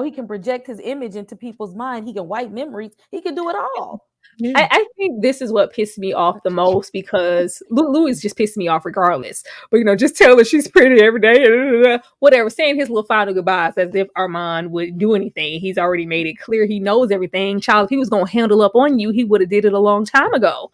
he can project his image into people's mind. He can wipe memories. He can do it all. Yeah. I think this is what pissed me off the most because Louis just pissed me off regardless. But just tell her she's pretty every day, whatever. Saying his little final goodbyes as if Armand would do anything. He's already made it clear he knows everything. Child, if he was gonna handle up on you, he would have did it a long time ago.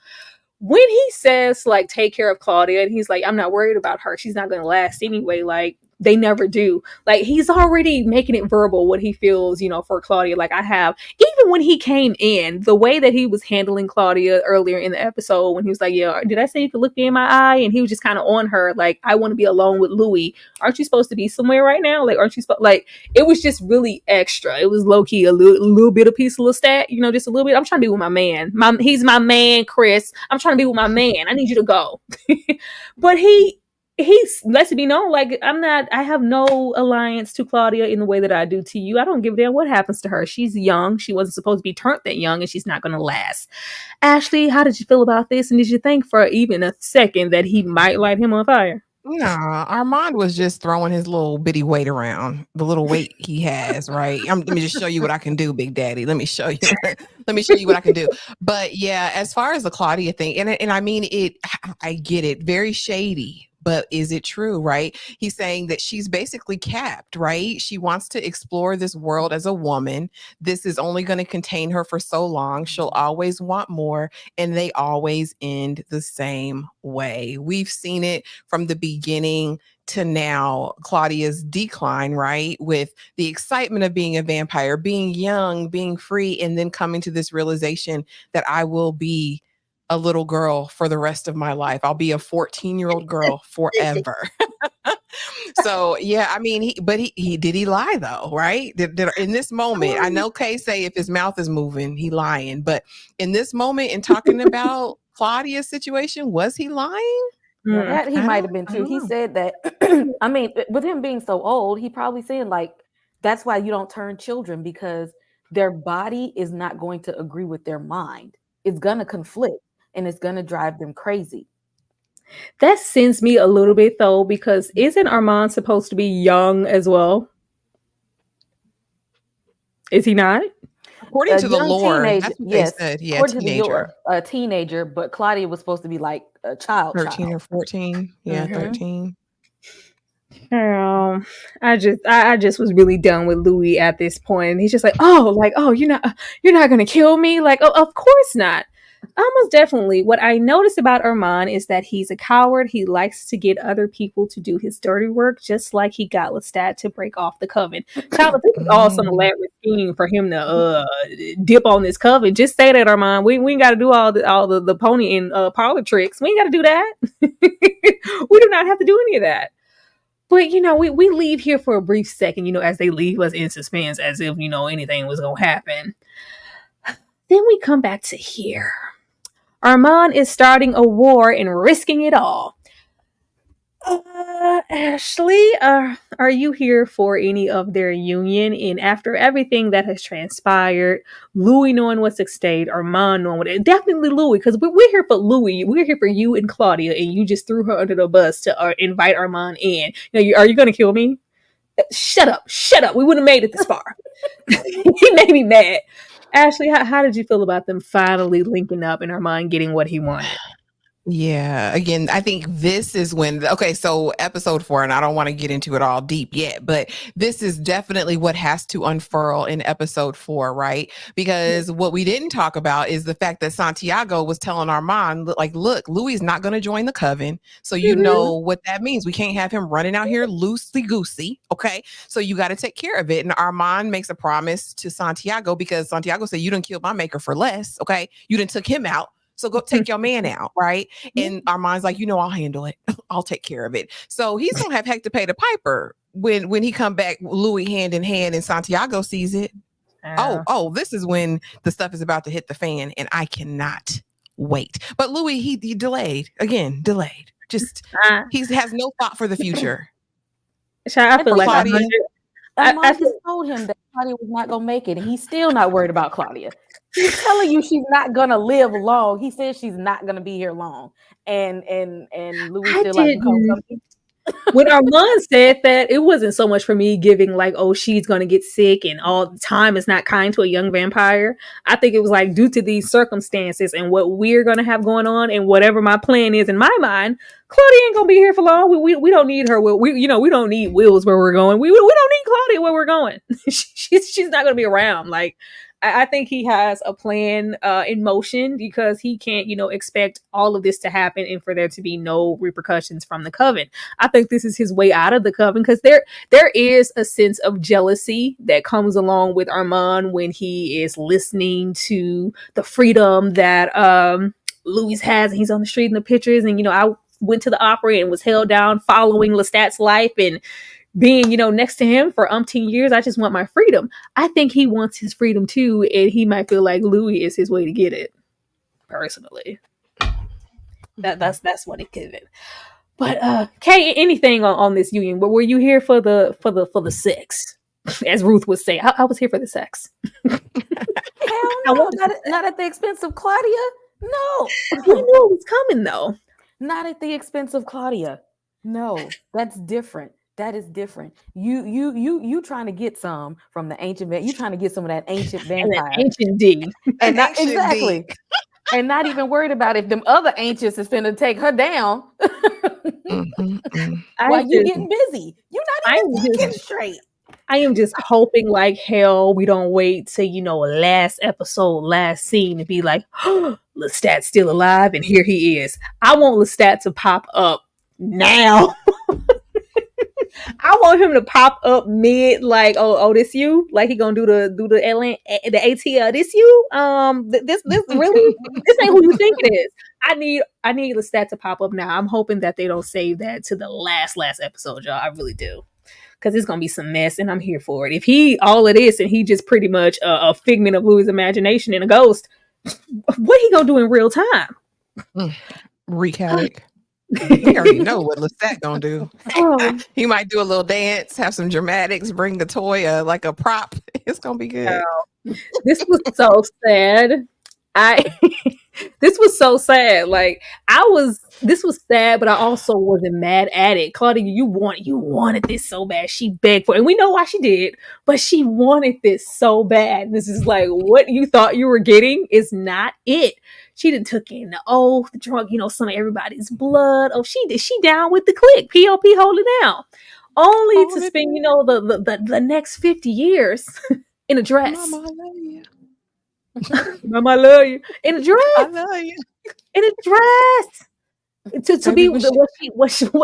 When he says, like, take care of Claudia, and he's like, I'm not worried about her. She's not going to last anyway. Like, they never do. Like, he's already making it verbal what he feels, for Claudia. Like, even when he came in, the way that he was handling Claudia earlier in the episode, when he was like, yeah, did I say you could look me in my eye? And he was just kind of on her, like, I want to be alone with Louie. Aren't you supposed to be somewhere right now? Like, aren't you like, it was just really extra. It was low-key a little bit of piece of Lestat, just a little bit. I'm trying to be with my man. He's my man, Chris. I'm trying to be with my man. I need you to go. But he lets it be known, like, I have no alliance to Claudia in the way that I do to you. I don't give a damn what happens to her. She's young. She wasn't supposed to be turned that young, and she's not going to last. Ashley, how did you feel about this? And did you think for even a second that he might light him on fire? Nah, Armand was just throwing his little bitty weight around, the little weight he has, right? Let me just show you what I can do, Big Daddy. Let me show you. Let me show you what I can do. But yeah, as far as the Claudia thing, and I mean it, I get it, very shady. But is it true, right? He's saying that she's basically capped, right? She wants to explore this world as a woman. This is only going to contain her for so long. She'll always want more, and they always end the same way. We've seen it from the beginning to now, Claudia's decline, right? With the excitement of being a vampire, being young, being free, and then coming to this realization that I will be a little girl for the rest of my life. I'll be a 14-year-old girl forever. So yeah, I mean, he did he lie though, right? In this moment, I know Kay say if his mouth is moving, he lying, but in this moment, in talking about Claudia's situation, was he lying? Well, that he I might don't- have been I too. don't He know. said that. I mean, with him being so old, he probably saying like that's why you don't turn children because their body is not going to agree with their mind. It's gonna conflict and it's gonna drive them crazy. That sends me a little bit though, because isn't Armand supposed to be young as well? Is he not? According A to the young lore, teenager, that's what they yes, said. Yeah, according to the teenager, a teenager, but Claudia was supposed to be like a child. 13 or 14. Yeah, Mhm. 13. I just was really done with Louis at this point. He's just like, oh, you're not gonna kill me. Like, oh, of course not. Almost definitely. What I noticed about Armand is that he's a coward. He likes to get other people to do his dirty work, just like he got Lestat to break off the coven. Child, if this is all some Mm. elaborate scheme for him to dip on this coven, just say that, Armand. We ain't got to do all the pony and parlor tricks. We ain't got to do that. We do not have to do any of that. But we leave here for a brief second, as they leave us in suspense as if, anything was gonna happen. Then we come back to here. Armand is starting a war and risking it all. Ashley, are you here for any of their union? And after everything that has transpired, Louis knowing what's at stake, Armand knowing what, definitely Louis, because we're here for Louis. We're here for you and Claudia, and you just threw her under the bus to invite Armand in. Are you going to kill me? Shut up. We wouldn't have made it this far. He made me mad. Ashley, how did you feel about them finally linking up and Armand getting what he wanted? Yeah, again, I think this is when, okay, so episode 4, and I don't want to get into it all deep yet, but this is definitely what has to unfurl in episode 4, right? Because what we didn't talk about is the fact that Santiago was telling Armand, like, look, Louis is not going to join the coven. So you know what that means. We can't have him running out here loosey goosey. Okay. So you got to take care of it. And Armand makes a promise to Santiago because Santiago said, you didn't kill my maker for less. Okay. You didn't took him out. So go take your man out, right? And Armand's like, I'll handle it. I'll take care of it. So he's gonna have heck to pay the piper when he come back, Louis hand in hand, and Santiago sees it. Oh, this is when the stuff is about to hit the fan, and I cannot wait. But Louis, he delayed. Just he has no thought for the future. I feel like Claudia. Armand just told him that Claudia was not gonna make it, and he's still not worried about Claudia. He's telling you she's not gonna live long. He says she's not gonna be here long, and Louis still like something. When Armand said that, it wasn't so much for me giving like, oh, she's gonna get sick and all the time is not kind to a young vampire. I think it was like due to these circumstances and what we're gonna have going on and whatever my plan is in my mind, Claudia ain't gonna be here for long. We don't need her. We don't need Wills where we're going. We don't need Claudia where we're going. she's not gonna be around. Like, I think he has a plan in motion because he can't, expect all of this to happen and for there to be no repercussions from the coven. I think this is his way out of the coven because there is a sense of jealousy that comes along with Armand when he is listening to the freedom that Louis has, and he's on the street in the pictures. And, I went to the opera and was held down following Lestat's life and being, next to him for umpteen years. I just want my freedom. I think he wants his freedom too, and he might feel like Louis is his way to get it. Personally, that's what it could be. But Kay, anything on this union? But were you here for the sex, as Ruth would say? I was here for the sex. Hell no, not at the expense of Claudia. No, We knew it was coming though. not at the expense of Claudia. No, that's different. That is different. You trying to get some from the ancient you trying to get some of that ancient And that vampire. ancient D. And not Ancient exactly. And not even worried about if them other ancients is finna take her down. While you getting busy. You're not even thinking straight. I am just hoping like hell we don't wait till, last episode, last scene to be like, oh, Lestat's still alive and here he is. I want Lestat to pop up now. I want him to pop up mid, like, oh, this you? Like he gonna do the ATL. This you? This really? This ain't who you think it is. I need Lestat to pop up now. I'm hoping that they don't save that to the last episode, y'all. I really do, because it's gonna be some mess, and I'm here for it. If he all of this and he just pretty much a figment of Louie's imagination and a ghost, what he gonna do in real time? Wreak havoc. We already know what Lestat gonna do. Oh. He might do a little dance, have some dramatics, bring a toy, like a prop. It's gonna be good. This was so sad. This was so sad. Like this was sad, but I also wasn't mad at it. Claudia, you wanted this so bad. She begged for it. And we know why she did, but she wanted this so bad. This is like what you thought you were getting is not it. She done took in the oath, drunk, some of everybody's blood. Oh, she down with the clique. POP hold it down. Only to spend, the next 50 years in a dress. Mama, I love you. Mama, I love you. In a dress. I love you. In a dress. To be what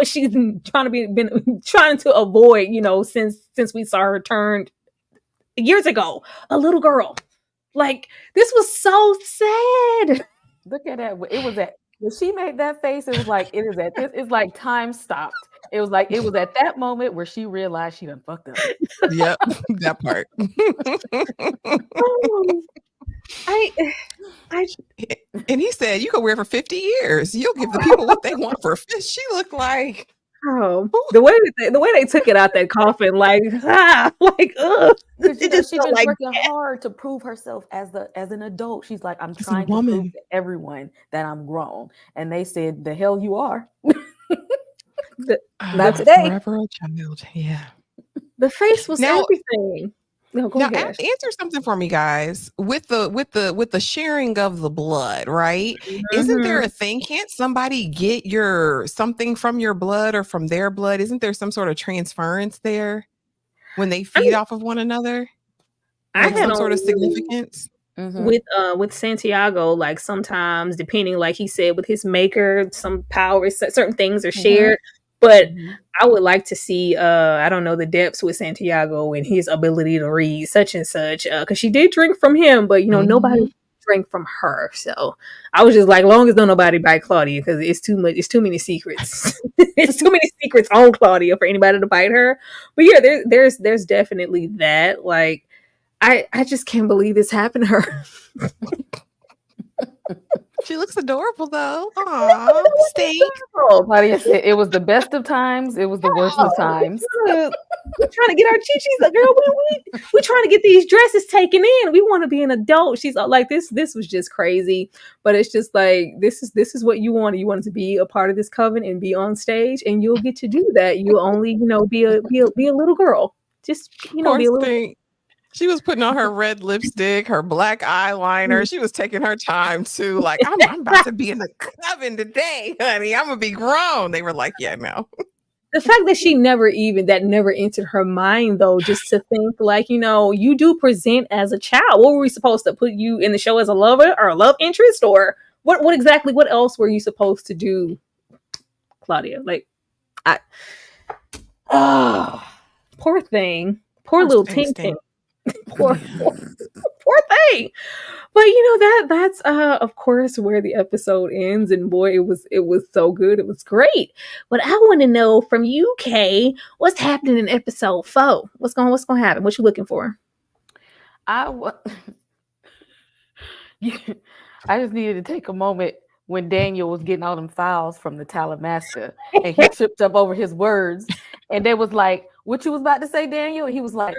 she's trying to avoid, since we saw her turned years ago, a little girl. Like, this was so sad. Look at that. It was at when she made that face, it was like it's like time stopped. It was at that moment where she realized she done fucked up. Yep, that part. And he said, you can wear it for 50 years. You'll give the people what they want for a fish. She looked like, the way they took it out that coffin, like, ugh. She's been working hard to prove herself as an adult. She's like, I'm trying to prove to everyone that I'm grown. And they said, the hell you are. Not today. Forever a child. Yeah. The face was everything. No, go ahead. Answer something for me, guys. With the sharing of the blood, right? Mm-hmm. Isn't there a thing? Can't somebody get something from your blood or from their blood? Isn't there some sort of transference there when they feed off of one another? Like some sort of significance? Mm-hmm. With Santiago, like sometimes, depending, like he said, with his maker, some powers, certain things are shared. But I would like to see, I don't know, the depths with Santiago and his ability to read such and such, because she did drink from him, but nobody drank from her. So I was just like, long as don't nobody bite Claudia, because it's too many secrets. It's too many secrets on Claudia for anybody to bite her. But yeah, there's definitely that. Like, I just can't believe this happened to her. She looks adorable, though. Aww, Stink. Claudia said it was the best of times. It was the worst of times. We're trying to get our chichis, girl. We're trying to get these dresses taken in. We want to be an adult. She's like, this was just crazy. But it's just like, this is what you want. You wanted to be a part of this coven and be on stage, and you'll get to do that. You'll only, be a little girl. Just, be a little. Thing. She was putting on her red lipstick, her black eyeliner. She was taking her time too. Like, I'm about to be in the coven today, honey. I'm gonna be grown. They were like, yeah, no. The fact that that never entered her mind, though, just to think like, you do present as a child. What were we supposed to put you in the show as a lover or a love interest, or what else were you supposed to do, Claudia? Like, poor thing, poor little Ting. Poor thing. But that's of course where the episode ends, and boy, it was so good. It was great. But I want to know from you, Kay, what's happening in episode 4? What's going to happen? What you looking for? I just needed to take a moment when Daniel was getting all them files from the Talamaster, and he tripped up over his words, and they was like, what you was about to say, Daniel? He was like,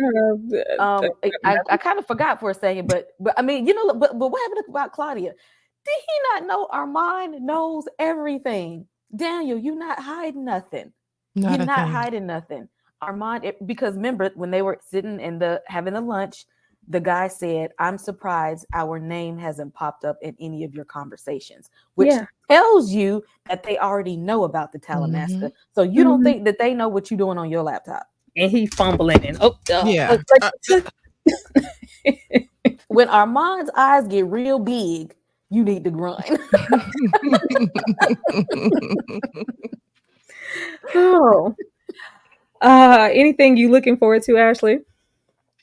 I kind of forgot for a second, but I mean, but what happened about Claudia? Did he not know Armand knows everything? Daniel, you not hiding nothing. Not You're a not thing. hiding nothing. Armand, because remember when they were sitting in having the lunch, the guy said, "I'm surprised our name hasn't popped up in any of your conversations," which tells you that they already know about the Talamaster. So you don't think that they know what you're doing on your laptop. And he fumbling and Yeah. When Armand's eyes get real big, you need to grind. Oh. Anything you looking forward to, Ashley?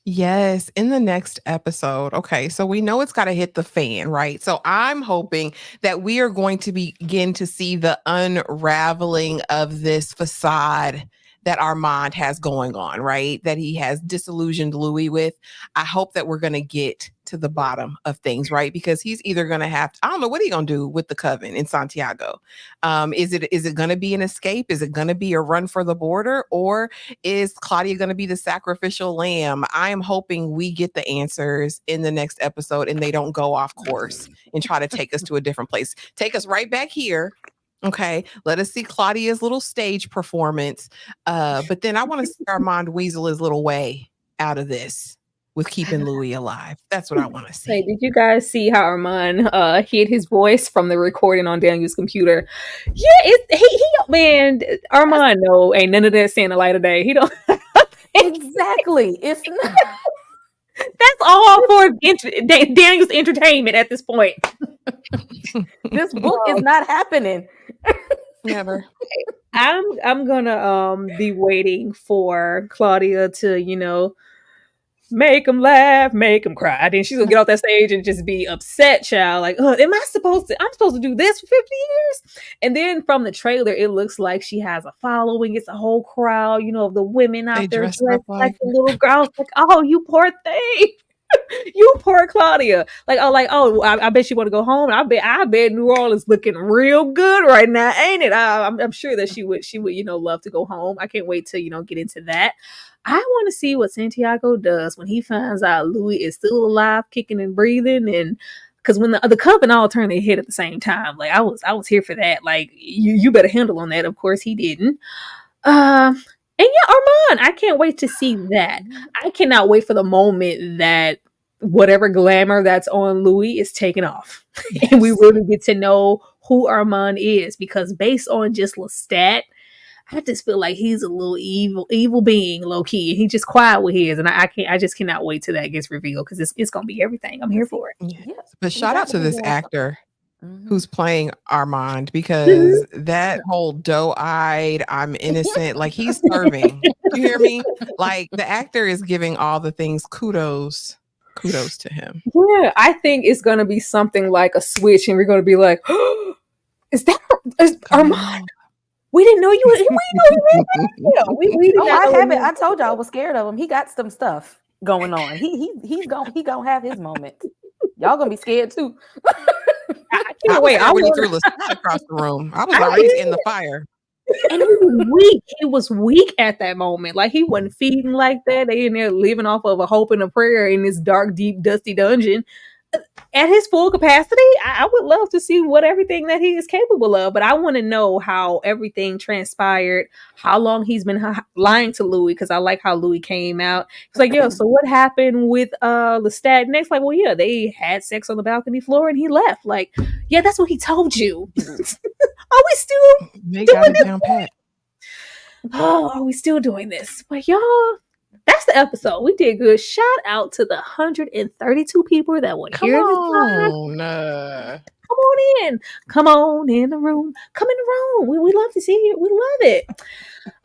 Yes, in the next episode. Okay, so we know it's got to hit the fan, right? So I'm hoping that we are going to begin to see the unraveling of this facade that Armand has going on, right? That he has disillusioned Louie with. I hope that we're going to get to the bottom of things, right? Because he's either going to have to, I don't know what he's going to do with the coven in Santiago. Is it going to be an escape? Is it going to be a run for the border? Or is Claudia going to be the sacrificial lamb? I am hoping we get the answers in the next episode and they don't go off course and try to take us to a different place. Take us right back here. Okay, let us see Claudia's little stage performance. But then I want to see Armand weasel his little way out of this with keeping Louie alive. That's what I want to see. Hey, did you guys see how Armand hid his voice from the recording on Daniel's computer? Yeah, he man, Armand ain't none of that seeing the light of day. He don't Exactly. It's not. That's all for Daniel's entertainment at this point. This book is not happening. Never. I'm gonna be waiting for Claudia to make him laugh, make him cry. Then she's gonna get off that stage and just be upset, child. Like, oh, I'm supposed to do this for 50 years? And then from the trailer, it looks like she has a following. It's a whole crowd, of the women out there dressed like the little girls. Like, oh, you poor thing. You poor Claudia. I bet she want to go home. I bet New Orleans looking real good right now, ain't it? I'm sure that she would love to go home. I can't wait to get into that. I want to see what Santiago does when he finds out Louie is still alive, kicking and breathing, and because when the coven all turned their head at the same time, like I was here for that. Like you better handle on that. Of course he didn't. And yeah, Armand, I can't wait to see that. I cannot wait for the moment that whatever glamour that's on Louie is taken off. Yes. And we really get to know who Armand is, because based on just Lestat, I just feel like he's a little evil being, low key. He's just quiet with his, and I just cannot wait till that gets revealed, because it's gonna be everything. I'm here for it. Yeah. But shout out to this actor who's playing Armand, because that whole doe-eyed, I'm innocent, like he's serving. You hear me? Like the actor is giving all the things. Kudos to him. Yeah, I think it's gonna be something like a switch, and we're gonna be like, oh, is Armand? We didn't know you. We didn't know. I haven't. I told y'all I was scared of him. He got some stuff going on. He's gonna have his moment. Y'all gonna be scared too. I can't wait. I went through Lestat across the room. I was already in the fire. And he was weak. He was weak at that moment. Like he wasn't feeding like that. They in there living off of a hope and a prayer in this dark, deep, dusty dungeon. At his full capacity, I would love to see what everything that he is capable of. But I want to know how everything transpired, how long he's been lying to Louie, because I like how Louie came out. He's like, yo, so what happened with Lestat next? Like, well, yeah, they had sex on the balcony floor and he left. Like, yeah, that's what he told you. Are we still doing this? Oh, are we still doing this? But y'all, that's the episode. We did good. Shout out to the 132 people that were here this time. Come on in. Come on in the room. Come in the room. We love to see you. We love it.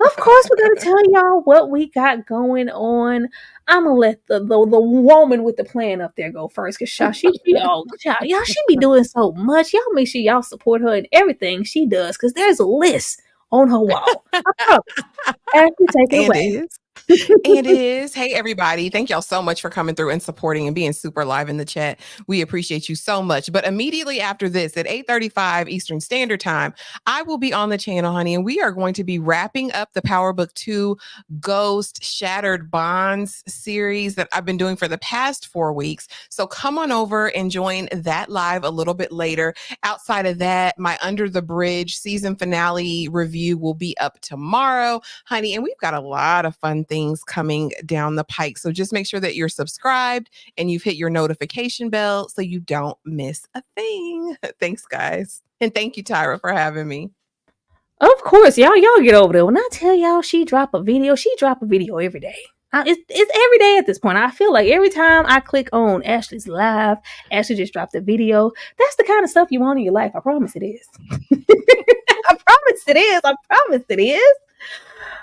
Of course, we're going to tell y'all what we got going on. I'm going to let the woman with the plan up there go first, because y'all, she be doing so much. Y'all make sure y'all support her in everything she does, because there's a list on her wall. After take it away. It is. Hey, everybody. Thank y'all so much for coming through and supporting and being super live in the chat. We appreciate you so much. But immediately after this, at 8:35 Eastern Standard Time, I will be on the channel, honey, and we are going to be wrapping up the Power Book 2 Ghost Shattered Bonds series that I've been doing for the past 4 weeks. So come on over and join that live a little bit later. Outside of that, my Under the Bridge season finale review will be up tomorrow, honey, and we've got a lot of fun things coming down the pike. So just make sure that you're subscribed and you've hit your notification bell so you don't miss a thing. Thanks, guys. And thank you, Tyra, for having me. Of course, y'all get over there. When I tell y'all she drop a video every day. It's every day at this point. I feel like every time I click on Ashley's live, Ashley just dropped a video. That's the kind of stuff you want in your life. I promise it is. I promise it is. I promise it is.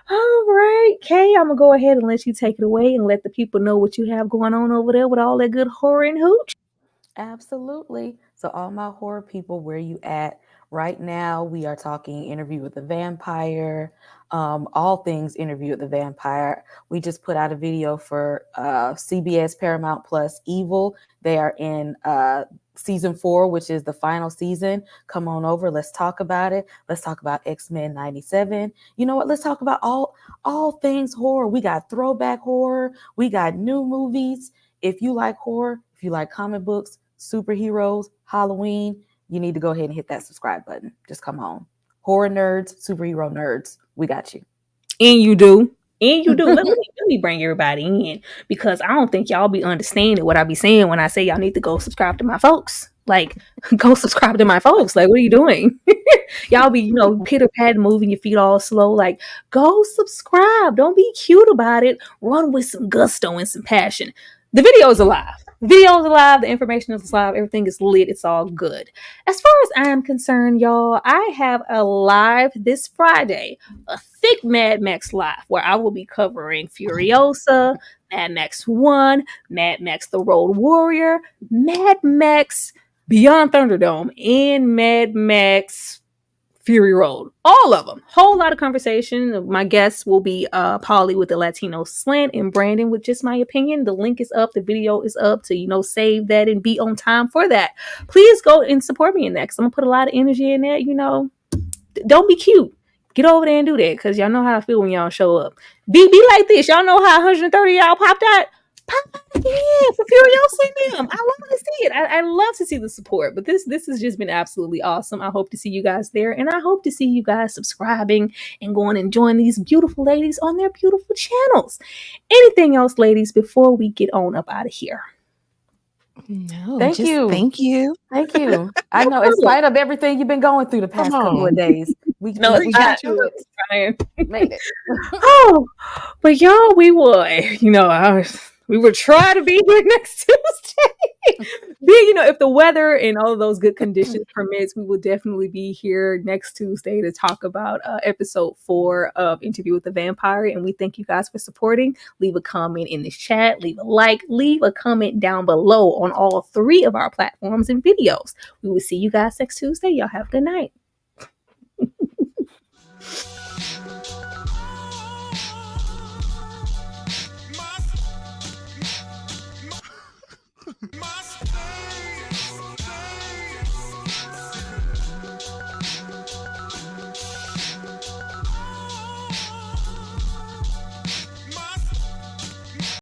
All right, Kay, I'm going to go ahead and let you take it away and let the people know what you have going on over there with all that good horror and hooch. Absolutely. So all my horror people, where you at? Right now, we are talking Interview with the Vampire, all things Interview with the Vampire. We just put out a video for CBS Paramount Plus Evil. They are in season 4, which is the final season. Come on over. Let's talk about it. Let's talk about X-Men 97. You know what? Let's talk about all things horror. We got throwback horror. We got new movies. If you like horror, if you like comic books, superheroes, Halloween, you need to go ahead and hit that subscribe button. Just come on. Horror nerds, superhero nerds, we got you. And you do. Let me bring everybody in, because I don't think y'all be understanding what I be saying when I say y'all need to go subscribe to my folks. Like, go subscribe to my folks. Like, what are you doing? Y'all be, pitter-patting, moving your feet all slow. Like, go subscribe. Don't be cute about it. Run with some gusto and some passion. The video is alive. The information is alive. Everything is lit. It's all good. As far as I'm concerned, y'all, I have a live this Friday, a thick Mad Max live, where I will be covering Furiosa, Mad Max 1, Mad Max The Road Warrior, Mad Max Beyond Thunderdome, and Mad Max Fury Road. All of them. Whole lot of conversation. My guests will be Polly with the Latino slant and Brandon with Just My Opinion. The link is up. The video is up to, save that and be on time for that. Please go and support me in that, because I'm going to put a lot of energy in that. Don't be cute. Get over there and do that, because y'all know how I feel when y'all show up. Be like this. Y'all know how 130 y'all popped out? Yeah, for Furiosa and them. I love to see it. I love to see the support. But this has just been absolutely awesome. I hope to see you guys there, and I hope to see you guys subscribing and going and join these beautiful ladies on their beautiful channels. Anything else, ladies, before we get on up out of here? No, Thank you. Thank you. I know, in spite of everything you've been going through the past couple of days, we got you it. Made it. Oh, but y'all, we would, we would try to be here next Tuesday. If the weather and all of those good conditions permits, we will definitely be here next Tuesday to talk about episode 4 of Interview with the Vampire. And we thank you guys for supporting. Leave a comment in this chat, leave a like, leave a comment down below on all 3 of our platforms and videos. We will see you guys next Tuesday. Y'all have a good night.